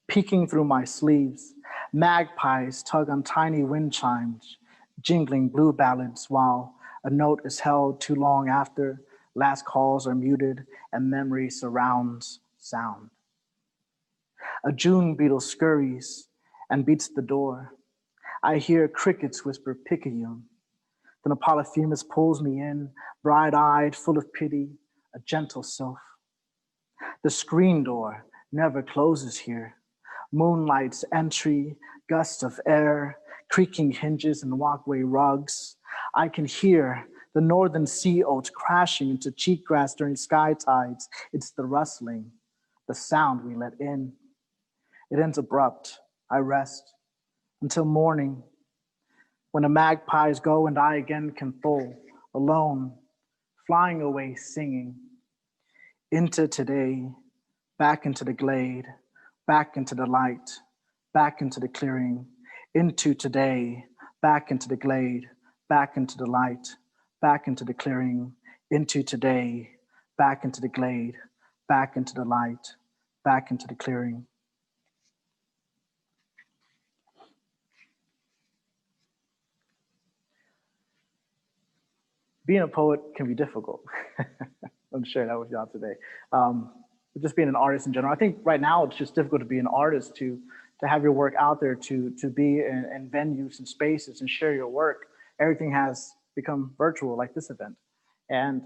peeking through my sleeves, magpies tug on tiny wind chimes, jingling blue ballads while a note is held too long after last calls are muted and memory surrounds sound. A June beetle scurries and beats the door. I hear crickets whisper picayune. Then a Polyphemus pulls me in, bright-eyed, full of pity, a gentle sylph. The screen door never closes here. Moonlight's entry, gusts of air, creaking hinges and walkway rugs. I can hear the northern sea oats crashing into cheatgrass during sky tides. It's the rustling, the sound we let in. It ends abrupt. I rest until morning, when the magpies go and I again can thole, alone, flying away singing. Into today, back into the glade, back into the light, back into the clearing, into today, back into the glade, back into the light, back into the clearing, into today, back into the glade, back into the light, back into the clearing. Being a poet can be difficult. I'm sharing that with y'all today. Just being an artist in general. I think right now it's just difficult to be an artist, to have your work out there, to be in venues and spaces and share your work. Everything has become virtual, like this event. And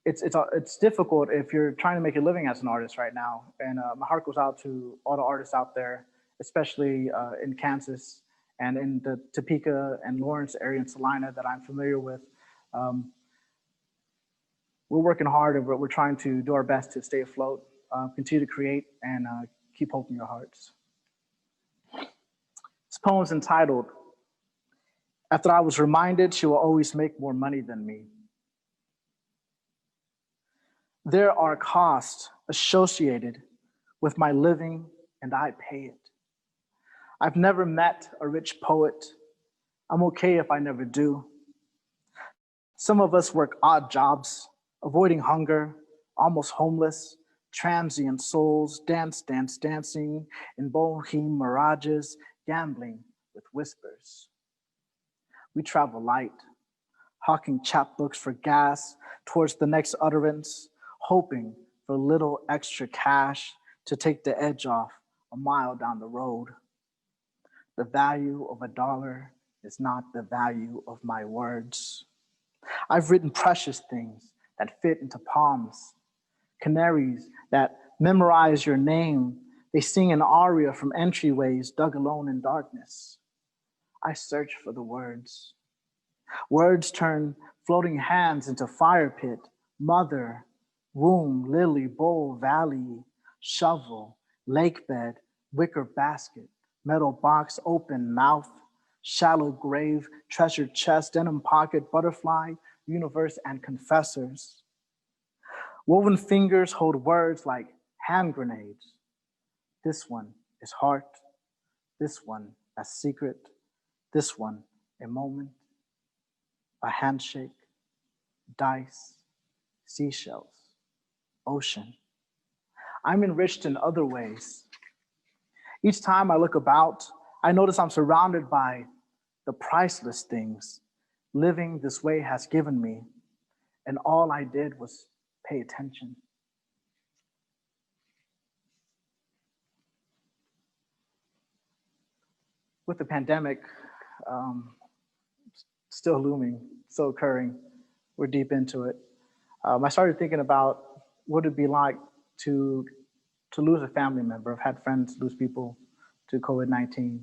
it's difficult if you're trying to make a living as an artist right now. And my heart goes out to all the artists out there, especially in Kansas and in the Topeka and Lawrence area in Salina that I'm familiar with. We're working hard and we're trying to do our best to stay afloat, continue to create, and keep hope in your hearts. This poem's entitled, After I Was Reminded She Will Always Make More Money Than Me. There are costs associated with my living, and I pay it. I've never met a rich poet. I'm okay if I never do. Some of us work odd jobs, avoiding hunger, almost homeless, transient souls, dancing in bohemian mirages, gambling with whispers. We travel light, hawking chapbooks for gas towards the next utterance, hoping for a little extra cash to take the edge off a mile down the road. The value of $1 is not the value of my words. I've written precious things that fit into palms, canaries that memorize your name. They sing an aria from entryways dug alone in darkness. I search for the words. Words turn floating hands into fire pit, mother, womb, lily, bowl, valley, shovel, lake bed, wicker basket, metal box, open mouth, shallow grave, treasured chest, denim pocket, butterfly, universe, and confessors. Woven fingers hold words like hand grenades. This one is heart, this one a secret, this one a moment, a handshake, dice, seashells, ocean. I'm enriched in other ways. Each time I look about, I notice I'm surrounded by the priceless things living this way has given me, and all I did was pay attention. With the pandemic still looming, still occurring, we're deep into it. I started thinking about what it'd be like to lose a family member. I've had friends lose people to COVID-19.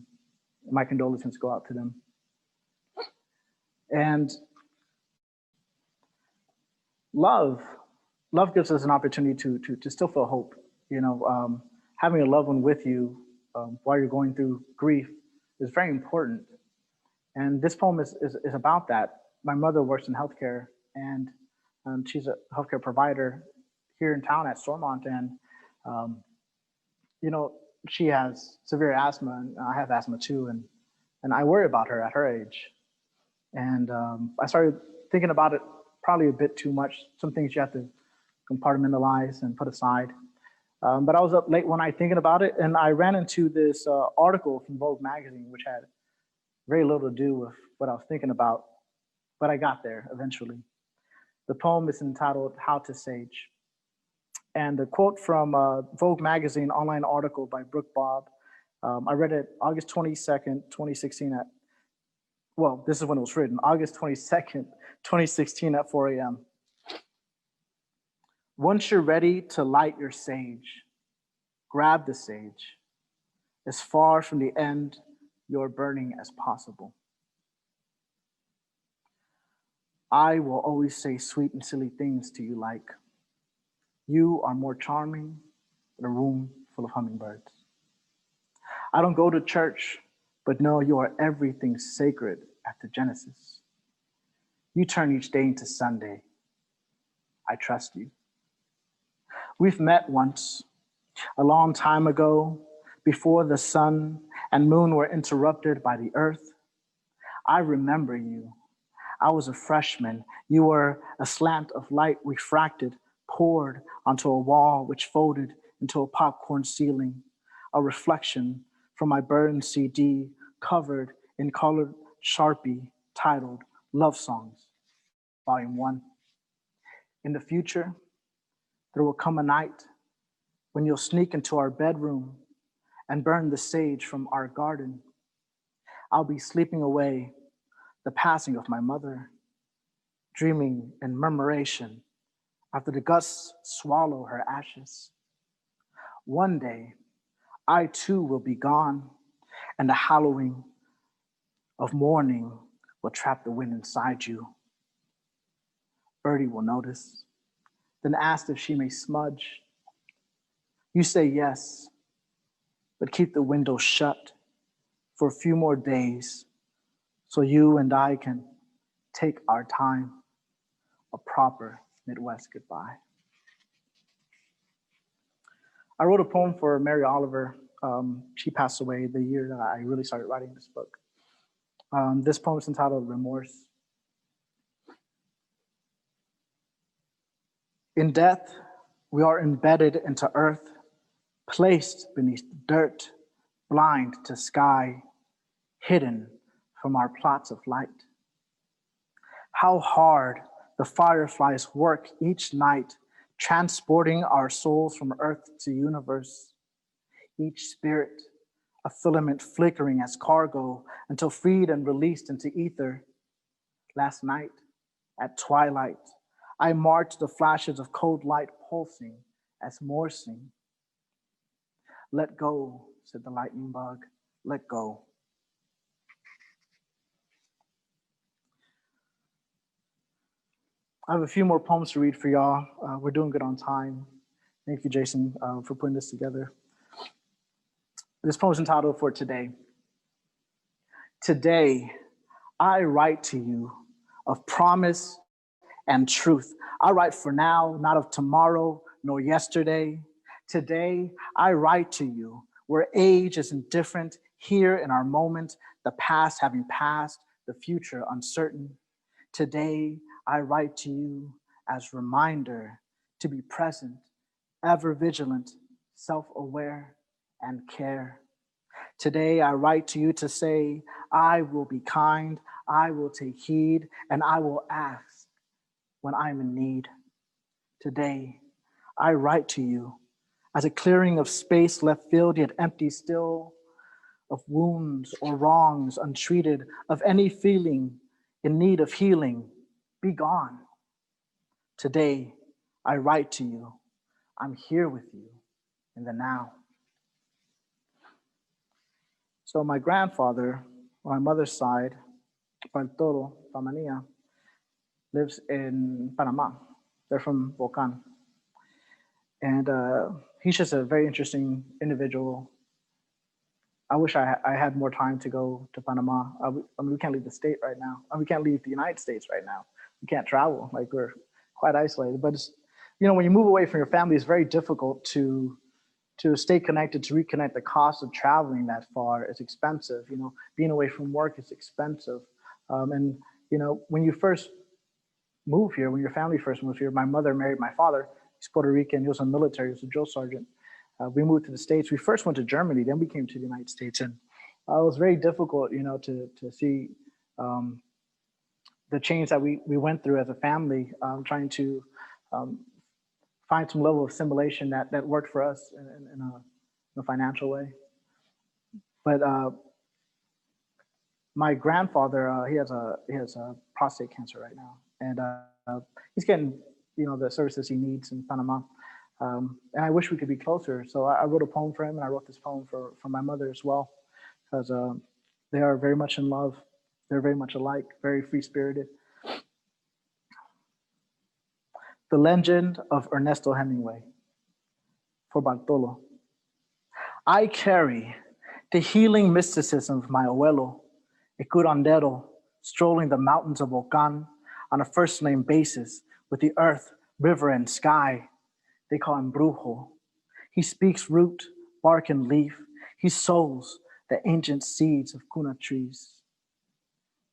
My condolences go out to them. And love gives us an opportunity to still feel hope. You know, having a loved one with you while you're going through grief is very important. And this poem is about that. my mother works in healthcare, and she's a healthcare provider here in town at Stormont, and um, you know, she has severe asthma, and I have asthma too, and I worry about her at her age. And I started thinking about it probably a bit too much. Some things you have to compartmentalize and put aside. But I was up late one night thinking about it, and I ran into this article from Vogue magazine, which had very little to do with what I was thinking about, but I got there eventually. The poem is entitled How to Sage. And the quote from Vogue magazine online article by Brooke Bob, I read it August 22nd, 2016 at, well, this is when it was written, August 22nd, 2016 at 4 a.m. Once you're ready to light your sage, grab the sage, as far from the end you're burning as possible. I will always say sweet and silly things to you like, you are more charming than a room full of hummingbirds. I don't go to church, but know you are everything sacred after Genesis. You turn each day into Sunday. I trust you. We've met once, a long time ago, before the sun and moon were interrupted by the earth. I remember you. I was a freshman. You were a slant of light refracted, poured onto a wall which folded into a popcorn ceiling, a reflection from my burned CD covered in colored Sharpie titled Love Songs, Volume 1. In the future, there will come a night when you'll sneak into our bedroom and burn the sage from our garden. I'll be sleeping away the passing of my mother, dreaming in murmuration after the gusts swallow her ashes. One day, I too will be gone, and the hallowing of mourning will trap the wind inside you. Birdie will notice, then ask if she may smudge. You say yes, but keep the window shut for a few more days so you and I can take our time, a proper Midwest goodbye. I wrote a poem for Mary Oliver. She passed away the year that I really started writing this book. This poem is entitled Remorse. In death, we are embedded into earth, placed beneath dirt, blind to sky, hidden from our plots of light. How hard the fireflies work each night, transporting our souls from earth to universe. Each spirit, a filament flickering as cargo until freed and released into ether. Last night, at twilight, I marked the flashes of cold light pulsing as Morsing. Let go, said the lightning bug, let go. I have a few more poems to read for y'all. We're doing good on time. Thank you, Jason, for putting this together. This poem is entitled For Today. Today, I write to you of promise and truth. I write for now, not of tomorrow, nor yesterday. Today, I write to you where age is indifferent, here in our moment, the past having passed, the future uncertain. Today, I write to you as reminder to be present, ever vigilant, self-aware, and care. Today, I write to you to say, I will be kind, I will take heed, and I will ask when I'm in need. Today, I write to you as a clearing of space left filled yet empty still, of wounds or wrongs untreated, of any feeling in need of healing, be gone. Today, I write to you, I'm here with you in the now. So my grandfather, on my mother's side, Bartolo Famania, lives in Panama. They're from Volcan. And he's just a very interesting individual. I wish I had more time to go to Panama. I mean, we can't leave the state right now. I mean, we can't leave the United States right now. We can't travel. Like, we're quite isolated. But it's, when you move away from your family, it's very difficult to stay connected, to reconnect. The cost of traveling that far is expensive. Being away from work is expensive. And when you first move here, when your family first moved here, my mother married my father. He's Puerto Rican. He was in the military. He was a drill sergeant. We moved to the States. We first went to Germany, then we came to the United States. And it was very difficult, to see the change that we went through as a family, trying to find some level of assimilation that worked for us in a financial way. But my grandfather, he has a prostate cancer right now, and he's getting the services he needs in Panama. And I wish we could be closer. So I wrote a poem for him, and I wrote this poem for my mother as well, because they are very much in love. They're very much alike, very free-spirited. The Legend of Ernesto Hemingway, for Bartolo. I carry the healing mysticism of my abuelo, a curandero, strolling the mountains of Ocan on a first-name basis with the earth, river, and sky. They call him Brujo. He speaks root, bark, and leaf. He sows the ancient seeds of cuna trees.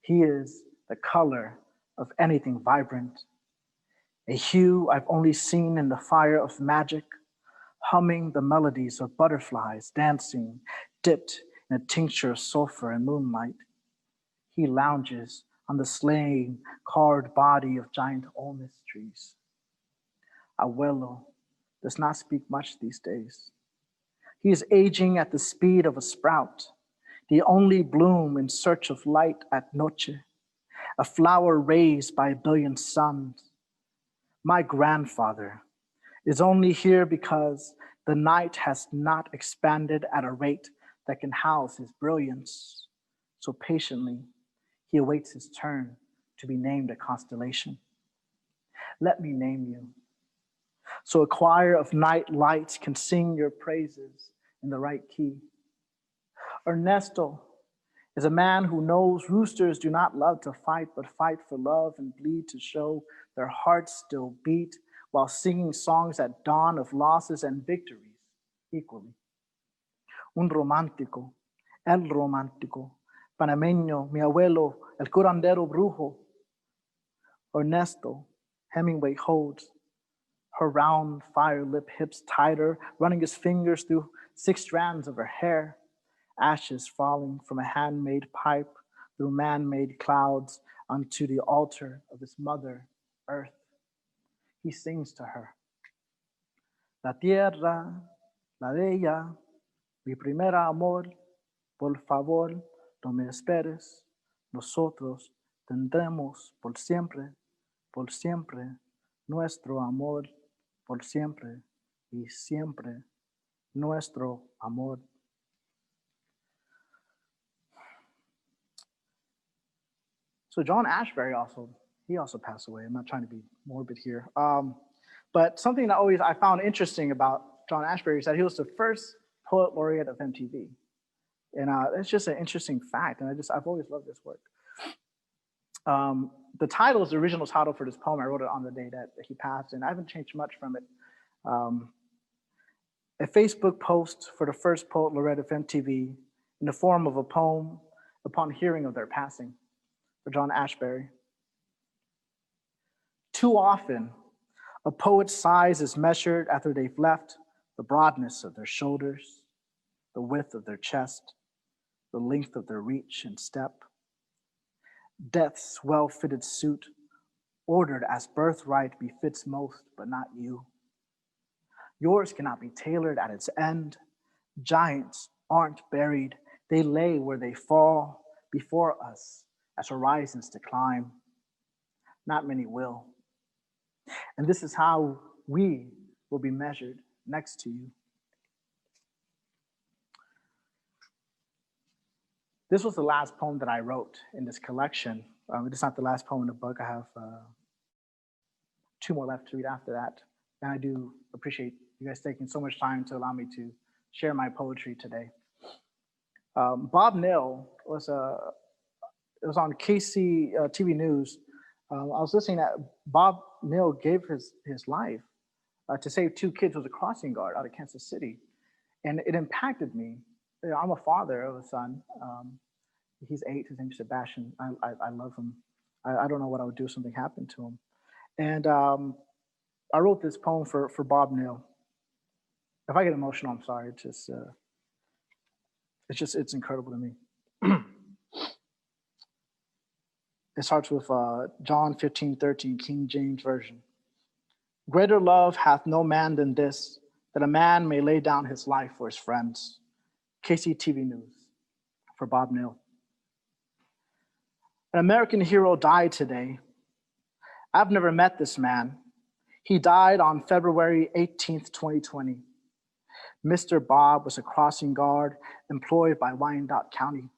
He is the color of anything vibrant, a hue I've only seen in the fire of magic, humming the melodies of butterflies dancing, dipped in a tincture of sulfur and moonlight. He lounges on the slaying, carved body of giant olmus trees. Abuelo does not speak much these days. He is aging at the speed of a sprout, the only bloom in search of light at noche, a flower raised by a billion suns. My grandfather is only here because the night has not expanded at a rate that can house his brilliance. So patiently, he awaits his turn to be named a constellation. Let me name you, so a choir of night lights can sing your praises in the right key. Ernesto is a man who knows roosters do not love to fight, but fight for love and bleed to show their hearts still beat, while singing songs at dawn of losses and victories equally. Un romántico, el romántico, panameño, mi abuelo, el curandero brujo. Ernesto, Hemingway holds her round fire-lip hips tighter, running his fingers through 6 strands of her hair, ashes falling from a handmade pipe through man-made clouds onto the altar of his mother, Earth. He sings to her. La tierra, la de ella, mi primer amor, por favor, no me esperes. Nosotros tendremos por siempre, nuestro amor, por siempre y siempre, nuestro amor. So John Ashbery also passed away. I'm not trying to be morbid here. But something that I found interesting about John Ashbery is that he was the first poet laureate of MTV. And it's just an interesting fact. And I've always loved this work. The title is the original title for this poem. I wrote it on the day that he passed, and I haven't changed much from it. A Facebook post for the first poet laureate of MTV in the form of a poem upon hearing of their passing, for John Ashbery. Too often, a poet's size is measured after they've left the broadness of their shoulders, the width of their chest, the length of their reach and step. Death's well-fitted suit, ordered as birthright befits most, but not you. Yours cannot be tailored at its end. Giants aren't buried. They lay where they fall before us as horizons to climb. Not many will. And this is how we will be measured next to you. This was the last poem that I wrote in this collection. It's not the last poem in the book. I have 2 more left to read after that. And I do appreciate you guys taking so much time to allow me to share my poetry today. Bob Nell it was on KC TV News. I was listening that Bob Nell gave his life to save two kids who was a crossing guard out of Kansas City. And it impacted me. You know, I'm a father of a son. He's 8, his name's Sebastian. I love him. I don't know what I would do if something happened to him. And I wrote this poem for Bob Nell. If I get emotional, I'm sorry. It's incredible to me. It starts with John 15:13, King James Version. Greater love hath no man than this, that a man may lay down his life for his friends. KCTV News for Bob Nell. An American hero died today. I've never met this man. He died on February 18th, 2020. Mr. Bob was a crossing guard employed by Wyandotte County.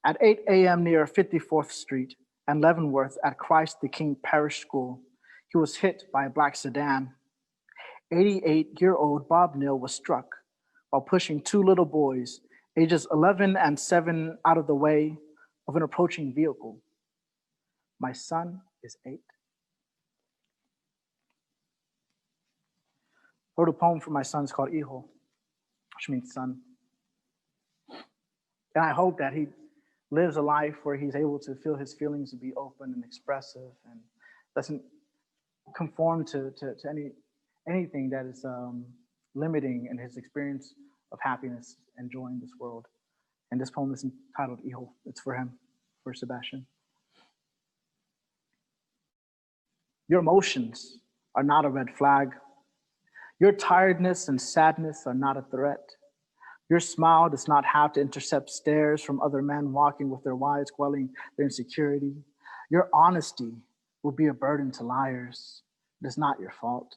At 8 a.m. near 54th Street and Leavenworth at Christ the King Parish School, he was hit by a black sedan. 88-year-old Bob Nell was struck while pushing two little boys, ages 11 and 7, out of the way of an approaching vehicle. My son is 8. I wrote a poem for my son. It's called Hijo, which means son. And I hope that he lives a life where he's able to feel his feelings, to be open and expressive, and doesn't conform to anything that is limiting in his experience of happiness and joy in this world. And this poem is entitled Hijo. It's for him, for Sebastian. Your emotions are not a red flag. Your tiredness and sadness are not a threat. Your smile does not have to intercept stares from other men walking with their wives, quelling their insecurity. Your honesty will be a burden to liars. It is not your fault.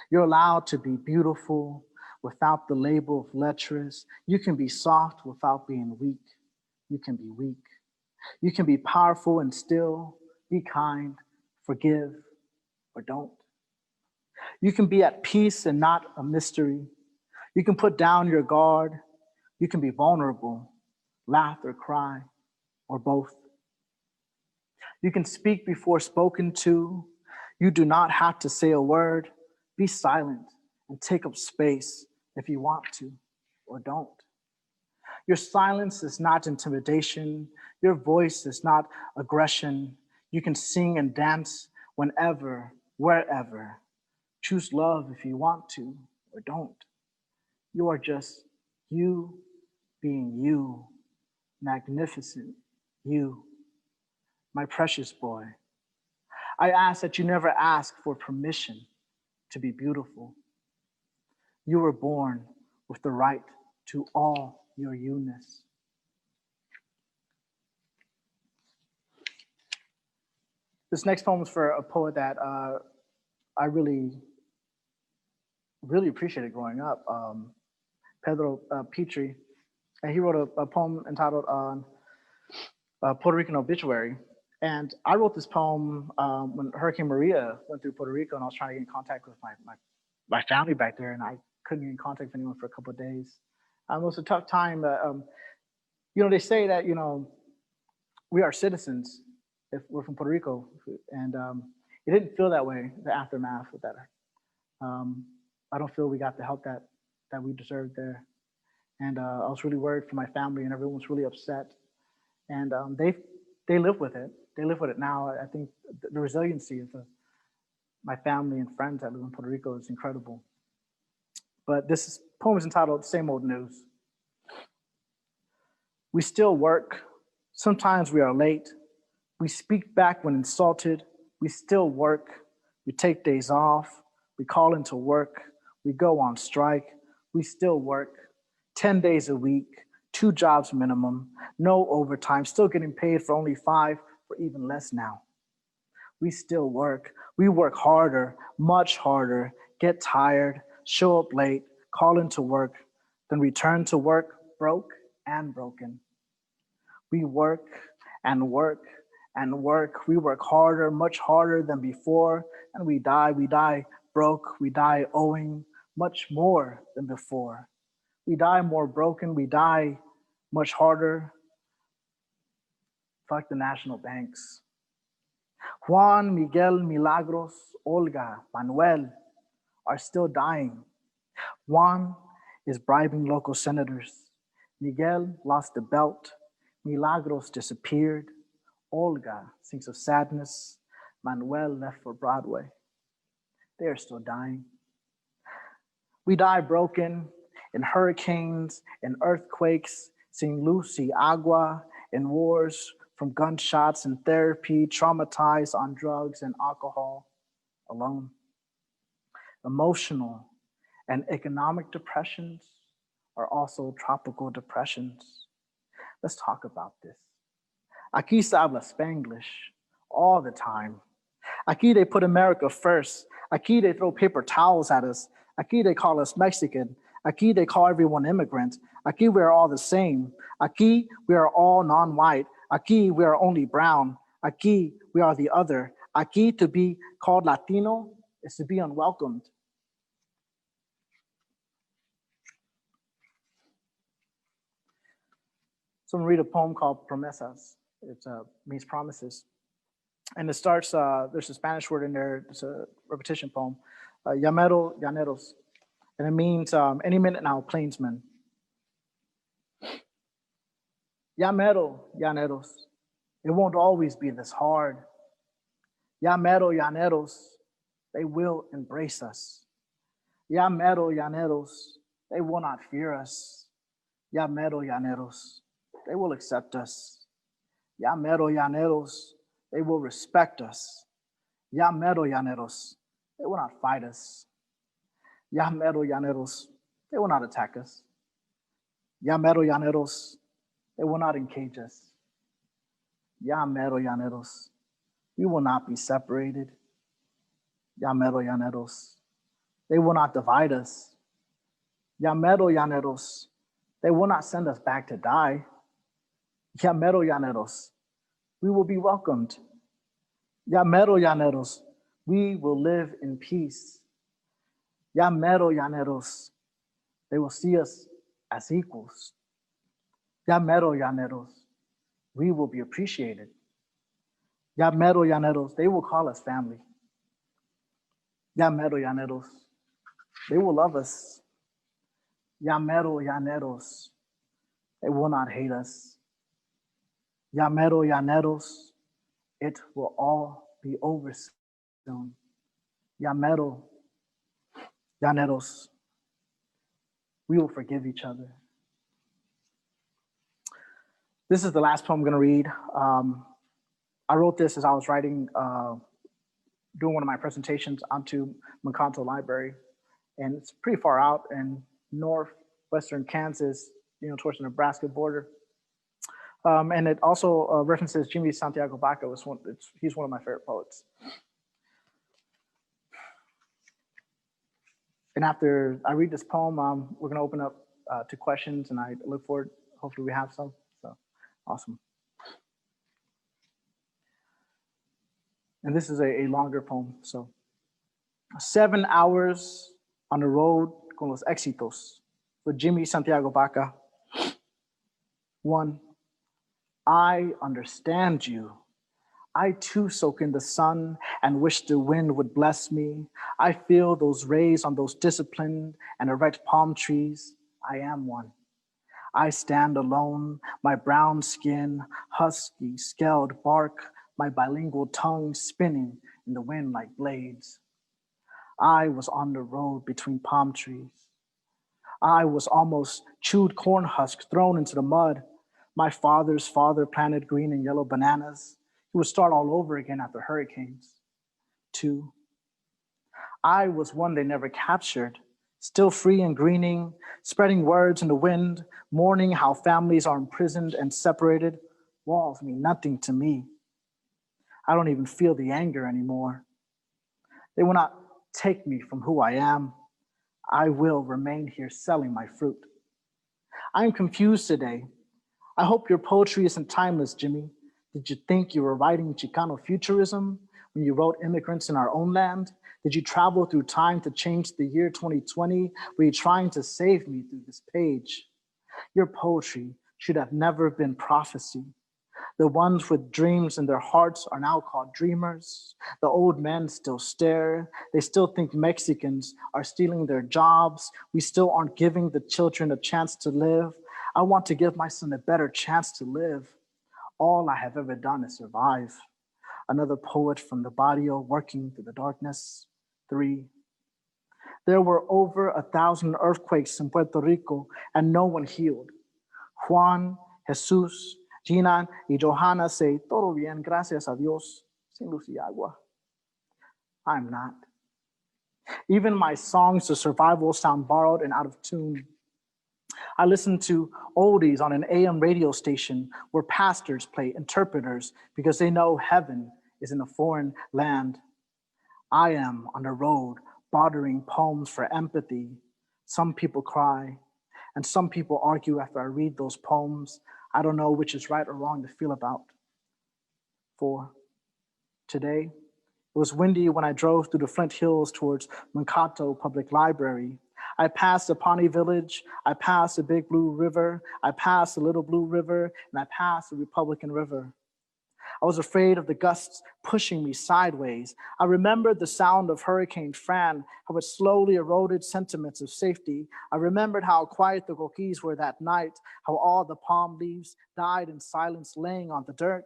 You're allowed to be beautiful without the label of lecherous. You can be soft without being weak. You can be weak. You can be powerful and still be kind, forgive, or don't. You can be at peace and not a mystery. You can put down your guard. You can be vulnerable, laugh or cry, or both. You can speak before spoken to. You do not have to say a word. Be silent and take up space if you want to, or don't. Your silence is not intimidation. Your voice is not aggression. You can sing and dance whenever, wherever. Choose love if you want to, or don't. You are just you being you, magnificent you, my precious boy. I ask that you never ask for permission to be beautiful. You were born with the right to all your you-ness. This next poem is for a poet that I really appreciated growing up, Pedro Petrie. And he wrote a poem entitled Puerto Rican Obituary. And I wrote this poem when Hurricane Maria went through Puerto Rico, and I was trying to get in contact with my family back there, and I couldn't get in contact with anyone for a couple of days. It was a tough time. They say that, we are citizens if we're from Puerto Rico, and it didn't feel that way, the aftermath of that. I don't feel we got the help that we deserved there. And I was really worried for my family, and everyone was really upset. And they live with it. They live with it now. I think the resiliency of my family and friends that live in Puerto Rico is incredible. But this poem is entitled Same Old News. We still work. Sometimes we are late. We speak back when insulted. We still work. We take days off. We call into work. We go on strike. We still work. 10 days a week, 2 jobs minimum, no overtime, still getting paid for only 5 or even less now. We still work. We work harder, much harder, get tired, show up late, call into work, then return to work broke and broken. We work and work and work. We work harder, much harder than before, and we die broke, we die owing much more than before. We die more broken. We die much harder. Fuck the national banks. Juan, Miguel, Milagros, Olga, Manuel are still dying. Juan is bribing local senators. Miguel lost the belt. Milagros disappeared. Olga sings of sadness. Manuel left for Broadway. They are still dying. We die broken in hurricanes, in earthquakes, sin luz y agua, in wars, from gunshots and therapy, traumatized on drugs and alcohol, alone. Emotional and economic depressions are also tropical depressions. Let's talk about this. Aquí se habla Spanglish all the time. Aquí they put America first. Aquí they throw paper towels at us. Aquí they call us Mexican. Aquí they call everyone immigrant. Aquí we are all the same. Aquí we are all non-white. Aquí we are only brown. Aquí we are the other. Aquí to be called Latino is to be unwelcomed. So I'm gonna read a poem called Promesas. It means promises. And it starts, there's a Spanish word in there, it's a repetition poem, llamero llaneros. And it means any minute now, plainsmen. Llamero llaneros, it won't always be this hard. Llamero llaneros, they will embrace us. Llamero llaneros, they will not fear us. Llamero llaneros, they will accept us. Llamero llaneros, they will respect us. Llamero llaneros, they will not fight us. Llamero llaneros, they will not attack us. Llamero llaneros, they will not encage us. Llamero llaneros, we will not be separated. Llamero llaneros, they will not divide us. Llamero llaneros, they will not send us back to die. Llamero llaneros, we will be welcomed. Llamero llaneros, we will live in peace. Llamero llaneros, they will see us as equals. Llamero llaneros, we will be appreciated. Llamero llaneros, they will call us family. Llamero llaneros, they will love us. Llamero llaneros, they will not hate us. Llamero llaneros, it will all be over soon. Llamero llaneros, we will forgive each other. This is the last poem I'm going to read. I wrote this as I was writing, doing one of my presentations onto Moncanto Library, and it's pretty far out in northwestern Kansas, towards the Nebraska border. And it also references Jimmy Santiago Baca. He's one of my favorite poets. And after I read this poem, we're going to open up to questions, and I look forward, hopefully we have some. So awesome. And this is a longer poem. So 7 hours on the road con los éxitos with Jimmy Santiago Baca. 1. I understand you. I too soak in the sun and wish the wind would bless me. I feel those rays on those disciplined and erect palm trees. I am one. I stand alone, my brown skin, husky, scaled bark, my bilingual tongue spinning in the wind like blades. I was on the road between palm trees. I was almost chewed corn husk thrown into the mud. My father's father planted green and yellow bananas. He would start all over again after hurricanes. 2. I was one they never captured, still free and greening, spreading words in the wind, mourning how families are imprisoned and separated. Walls mean nothing to me. I don't even feel the anger anymore. They will not take me from who I am. I will remain here selling my fruit. I am confused today. I hope your poetry isn't timeless, Jimmy. Did you think you were writing Chicano futurism when you wrote immigrants in our own land? Did you travel through time to change the year 2020? Were you trying to save me through this page? Your poetry should have never been prophecy. The ones with dreams in their hearts are now called dreamers. The old men still stare. They still think Mexicans are stealing their jobs. We still aren't giving the children a chance to live. I want to give my son a better chance to live. All I have ever done is survive. Another poet from the barrio working through the darkness. 3. There were over 1,000 earthquakes in Puerto Rico and no one healed. Juan, Jesus, Gina y Johanna say, todo bien, gracias a Dios, sin luz y agua. I'm not. Even my songs to survival sound borrowed and out of tune. I listen to oldies on an AM radio station where pastors play interpreters because they know heaven is in a foreign land. I am on the road bartering poems for empathy. Some people cry, and some people argue after I read those poems. I don't know which is right or wrong to feel about. 4. Today, it was windy when I drove through the Flint Hills towards Mankato Public Library. I passed the Pawnee Village, I passed the Big Blue River, I passed the Little Blue River, and I passed the Republican River. I was afraid of the gusts pushing me sideways. I remembered the sound of Hurricane Fran, how it slowly eroded sentiments of safety. I remembered how quiet the Coquis were that night, how all the palm leaves died in silence laying on the dirt.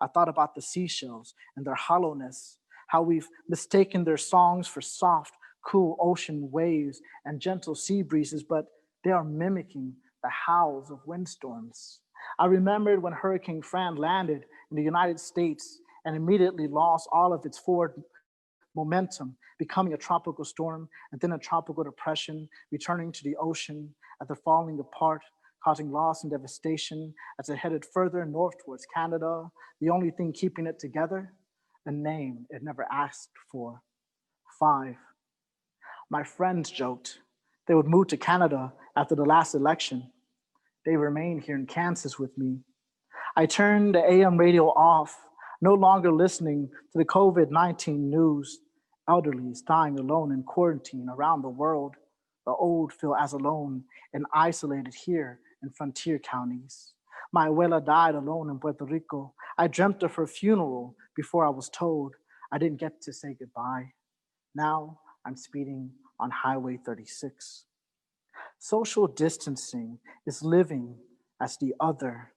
I thought about the seashells and their hollowness, how we've mistaken their songs for soft, cool ocean waves and gentle sea breezes, but they are mimicking the howls of windstorms. I remembered when Hurricane Fran landed in the United States and immediately lost all of its forward momentum, becoming a tropical storm and then a tropical depression, returning to the ocean after falling apart, causing loss and devastation as it headed further north towards Canada. The only thing keeping it together, a name it never asked for. 5. My friends joked they would move to Canada after the last election. They remained here in Kansas with me. I turned the AM radio off, no longer listening to the COVID-19 news. Elderlies dying alone in quarantine around the world. The old feel as alone and isolated here in frontier counties. My abuela died alone in Puerto Rico. I dreamt of her funeral before I was told I didn't get to say goodbye. Now I'm speeding on Highway 36. Social distancing is living as the other.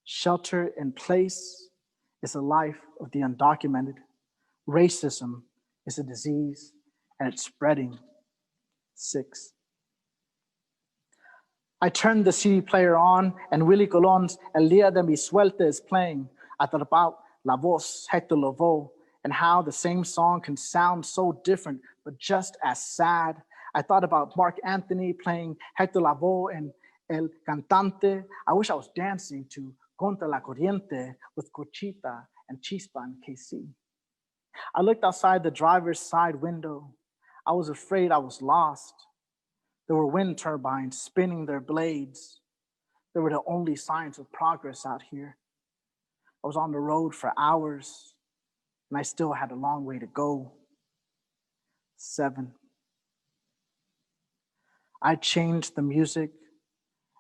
Shelter in place is a life of the undocumented. Racism is a disease and it's spreading. 6. I turned the CD player on and Willie Colon's El Día de mi Suelta is playing. I thought about La Voz, Hector Lavoe, and how the same song can sound so different, but just as sad. I thought about Mark Anthony playing Hector Lavoe and El Cantante. I wish I was dancing to Contra la Corriente with Cochita and Chispa and KC. I looked outside the driver's side window. I was afraid I was lost. There were wind turbines spinning their blades. They were the only signs of progress out here. I was on the road for hours, and I still had a long way to go. 7. I changed the music,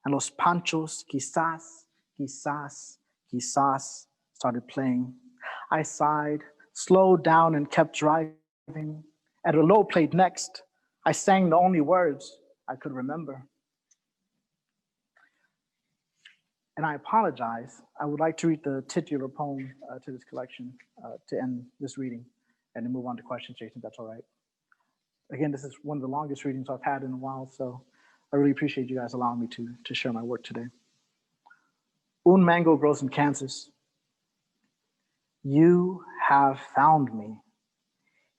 and Los Panchos, quizás, quizás, quizás, started playing. I sighed, slowed down, and kept driving. And Relo played next. I sang the only words I could remember. And I apologize. I would like to read the titular poem to this collection to end this reading and then move on to questions, Jason, if that's all right. Again, this is one of the longest readings I've had in a while, so I really appreciate you guys allowing me to share my work today. Un mango grows in Kansas. You have found me,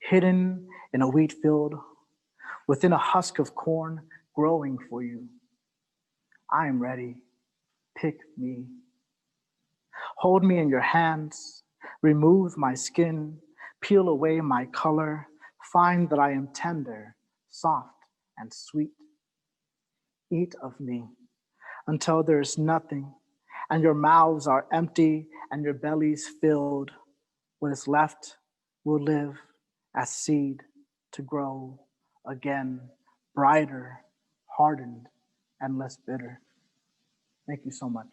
hidden in a wheat field, within a husk of corn growing for you. I am ready. Pick me. Hold me in your hands, remove my skin, peel away my color, find that I am tender, soft, and sweet. Eat of me until there is nothing, and your mouths are empty and your bellies filled. What is left will live as seed to grow again, brighter, hardened, and less bitter. Thank you so much.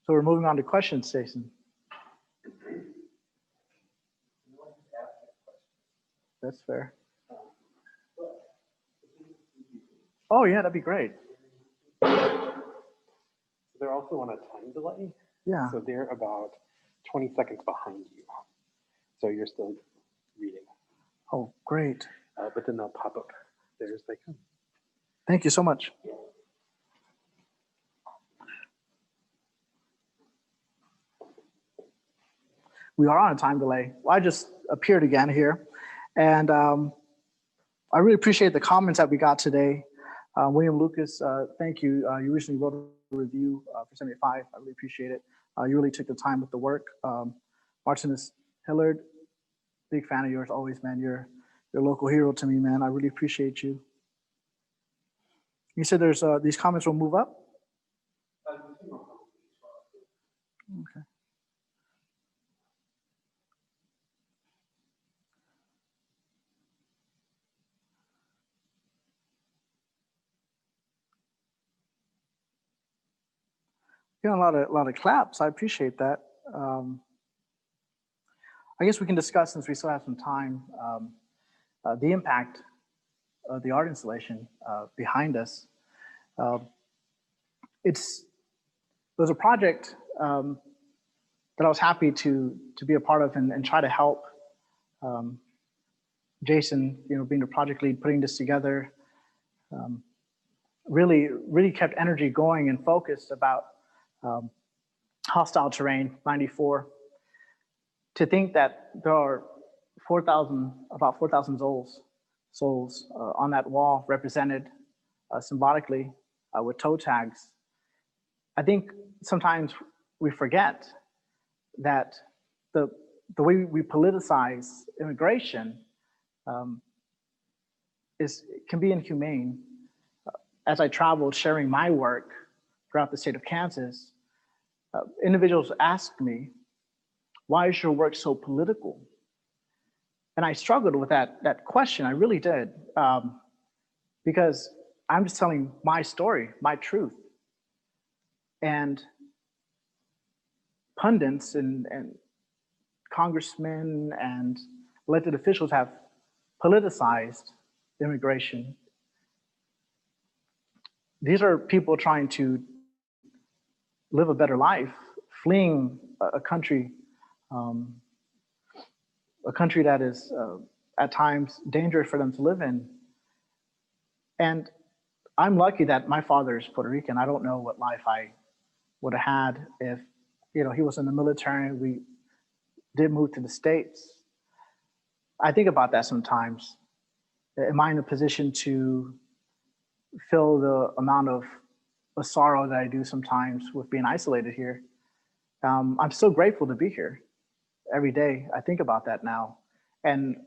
So we're moving on to questions, Jason. That's fair. Oh yeah, that'd be great. They're also on a time delay. Yeah. So they're about 20 seconds behind you. So you're still reading. Oh, great. But then they'll pop up there as they come. Thank you so much. We are on a time delay. Well, I just appeared again here, and I really appreciate the comments that we got today. William Lucas, thank you. You recently wrote a review for 75. I really appreciate it. You really took the time with the work. Martinus Hillard, big fan of yours always, man. You're a local hero to me, man. I really appreciate you. You said there's these comments will move up? Okay. Yeah, a lot of claps. I appreciate that. I guess we can discuss, since we still have some time, the impact of the art installation behind us. It was a project that I was happy to be a part of and try to help. Jason, being the project lead, putting this together, really kept energy going and focused about hostile terrain, 94. To think that there are about 4,000 souls on that wall represented symbolically with toe tags. I think sometimes we forget that the way we politicize immigration can be inhumane. As I traveled sharing my work throughout the state of Kansas, individuals asked me, why is your work so political? And I struggled with that question, I really did, because I'm just telling my story, my truth. And pundits and congressmen and elected officials have politicized immigration. These are people trying to live a better life, fleeing a country that is at times dangerous for them to live in. And I'm lucky that my father is Puerto Rican. I don't know what life I would have had if he was in the military and we did move to the States. I think about that sometimes. Am I in a position to feel the amount of sorrow that I do sometimes with being isolated here? I'm so grateful to be here every day. I think about that now. And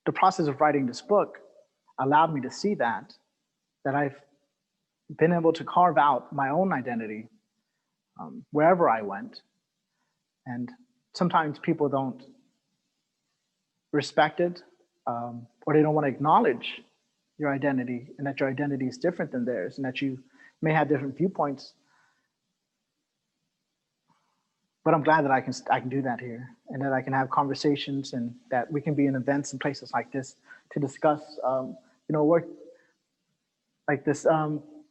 the process of writing this book allowed me to see that I've been able to carve out my own identity wherever I went. And sometimes people don't respect it, or they don't want to acknowledge your identity, and that your identity is different than theirs, and that you may have different viewpoints. But I'm glad that I can do that here, and that I can have conversations, and that we can be in events and places like this to discuss, work like this.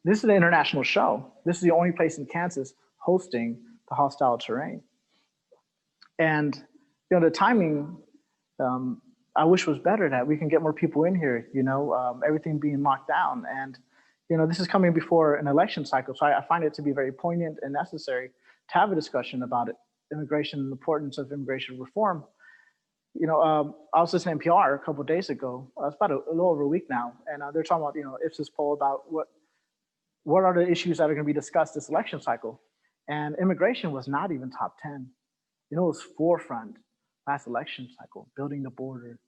This is an international show. This is the only place in Kansas hosting the hostile terrain. And the timing, I wish was better, that we can get more people in here, everything being locked down. And, this is coming before an election cycle. So I find it to be very poignant and necessary to have a discussion about it, immigration and the importance of immigration reform. I was listening to NPR a couple of days ago. It's about a little over a week now. And they're talking about, Ipsos poll about what are the issues that are going to be discussed this election cycle. And immigration was not even top 10. It was forefront last election cycle, building the border.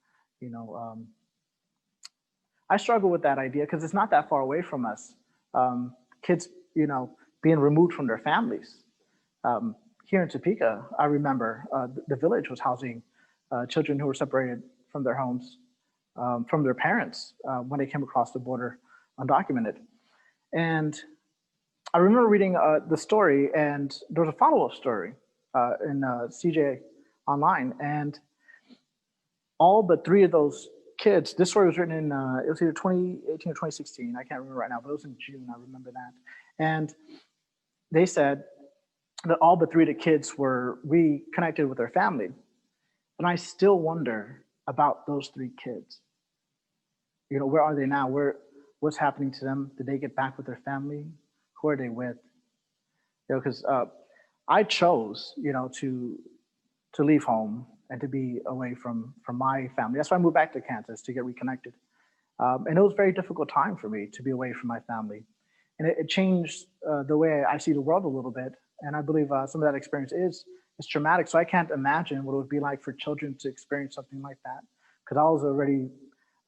I struggle with that idea because it's not that far away from us. Kids, being removed from their families. Here in Topeka, I remember the village was housing children who were separated from their homes, from their parents when they came across the border undocumented. And I remember reading the story, and there was a follow-up story in CJ Online, and all but three of those kids, this story was written in, it was either 2018 or 2016, I can't remember right now, but it was in June, I remember that. And they said that all but three of the kids were reconnected with their family. And I still wonder about those three kids. You know, where are they now? What's happening to them? Did they get back with their family? Who are they with? You know, because I chose, you know, to leave home and to be away from my family. That's why I moved back to Kansas, to get reconnected. And it was a very difficult time for me to be away from my family. And it changed the way I see the world a little bit. And I believe some of that experience is traumatic. So I can't imagine what it would be like for children to experience something like that. Because I was already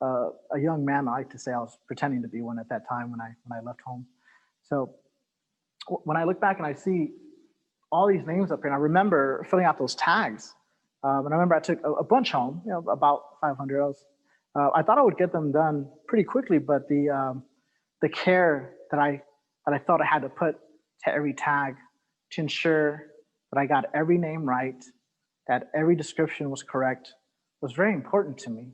a young man. I like to say I was pretending to be one at that time when I left home. So when I look back and I see all these names up here, and I remember filling out those tags. And I remember I took a bunch home, you know, about 500. I thought I would get them done pretty quickly, but the care that I felt I had to put to every tag to ensure that I got every name right, that every description was correct, was very important to me.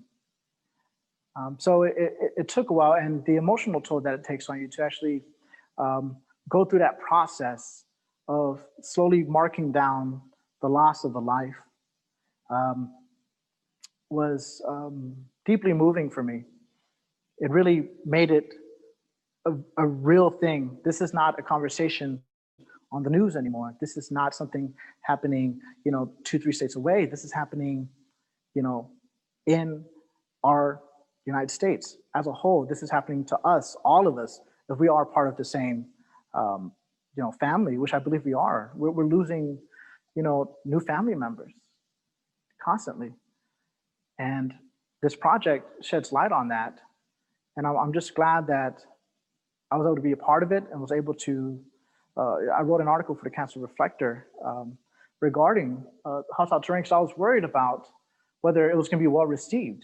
So it took a while, and the emotional toll that it takes on you to actually go through that process of slowly marking down the loss of a life was deeply moving for me. It really made it a real thing. This is not a conversation on the news anymore. This is not something happening, you know, 2-3 states away. This is happening, you know, in our United States as a whole. This is happening to us, all of us, if we are part of the same, you know, family, which I believe we are. We're losing, you know, new family members constantly. And this project sheds light on that. And I'm just glad that I was able to be a part of it and was able to, I wrote an article for the Kansas Reflector regarding hostile terrain, because I was worried about whether it was going to be well received,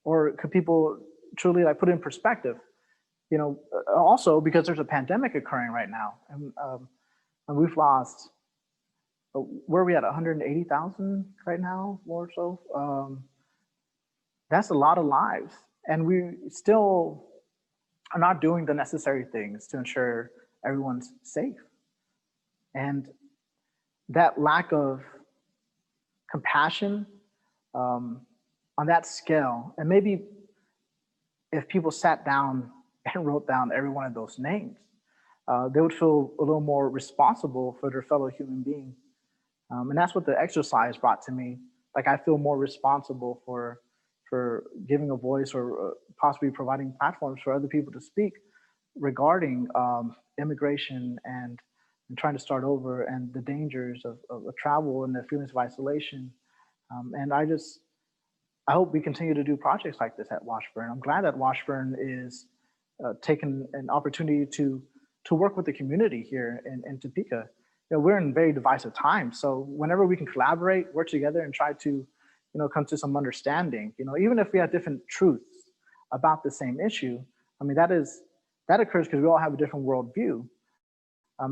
or could people truly like put it in perspective. You know, also because there's a pandemic occurring right now, and we've lost, where are we at, 180,000 right now or so? That's a lot of lives, and we still are not doing the necessary things to ensure everyone's safe. And that lack of compassion on that scale, and maybe if people sat down and wrote down every one of those names, they would feel a little more responsible for their fellow human being. And that's what the exercise brought to me. Like, I feel more responsible for giving a voice, or possibly providing platforms for other people to speak regarding immigration and trying to start over, and the dangers of travel and the feelings of isolation. And I hope we continue to do projects like this at Washburn. I'm glad that Washburn is taking an opportunity to work with the community here in Topeka. You know, we're in very divisive times. So whenever we can collaborate, work together, and try to, you know, come to some understanding, you know, even if we have different truths about the same issue, I mean, that occurs because we all have a different worldview.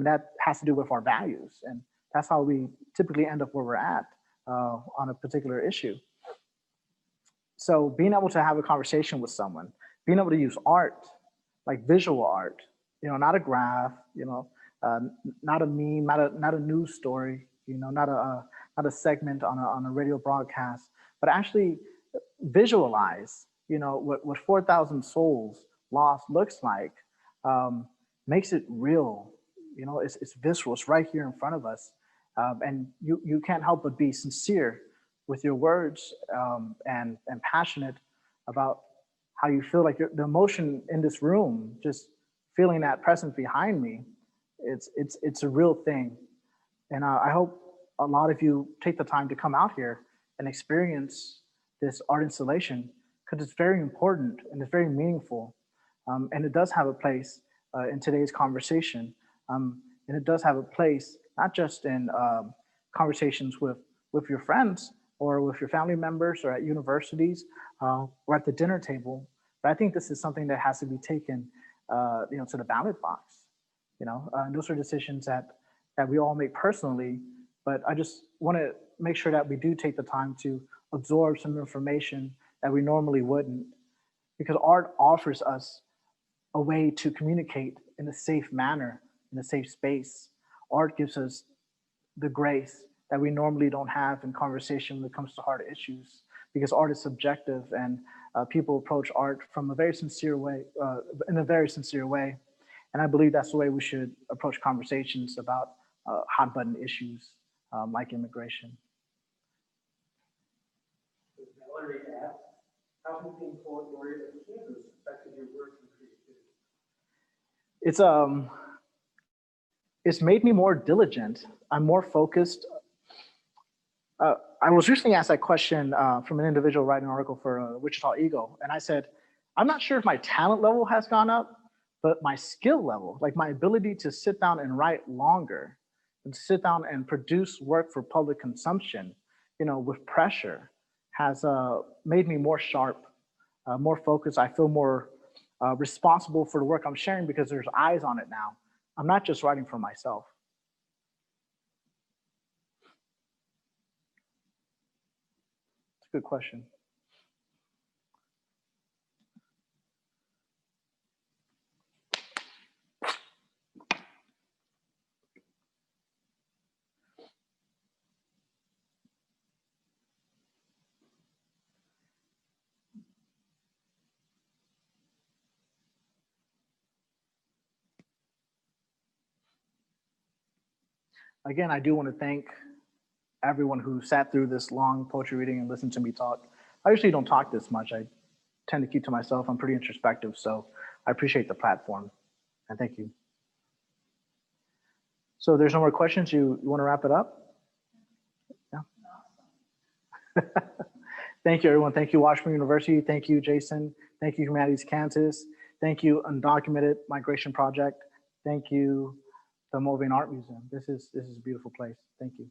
That has to do with our values. And that's how we typically end up where we're at on a particular issue. So being able to have a conversation with someone, being able to use art, like visual art, you know, not a graph, you know, not a meme, not a news story, you know, not a segment on a radio broadcast, but actually visualize, you know, what 4,000 souls lost looks like, makes it real. You know, it's visceral. It's right here in front of us, and you can't help but be sincere with your words, and passionate about how you feel. Like the emotion in this room, just feeling that presence behind me, it's a real thing. And I hope a lot of you take the time to come out here and experience this art installation, because it's very important and it's very meaningful, and it does have a place in today's conversation. And it does have a place, not just in conversations with your friends or with your family members or at universities or at the dinner table, but I think this is something that has to be taken to the ballot box. And those are decisions that we all make personally, but I just want to make sure that we do take the time to absorb some information that we normally wouldn't, because art offers us a way to communicate in a safe manner, in a safe space. Art gives us the grace that we normally don't have in conversation when it comes to hard issues, because art is subjective and people approach art from a very sincere way, in a very sincere way. And I believe that's the way we should approach conversations about hot button issues like immigration. Valerie asked, how has being poet laureate at Kansas affected your work and creativity? It's made me more diligent. I'm more focused. I was recently asked that question from an individual writing an article for Wichita Eagle, and I said, I'm not sure if my talent level has gone up, but my skill level, like my ability to sit down and write longer, and sit down and produce work for public consumption, with pressure, has made me more sharp, more focused. I feel more responsible for the work I'm sharing because there's eyes on it now. I'm not just writing for myself. It's a good question. Again, I do want to thank everyone who sat through this long poetry reading and listened to me talk. I usually don't talk this much. I tend to keep to myself. I'm pretty introspective, so I appreciate the platform, and thank you. So there's no more questions. You want to wrap it up? Yeah. Thank you, everyone. Thank you, Washburn University. Thank you, Jason. Thank you, Humanities Kansas. Thank you, Undocumented Migration Project. Thank you, the Mulvane Art Museum. This is a beautiful place. Thank you.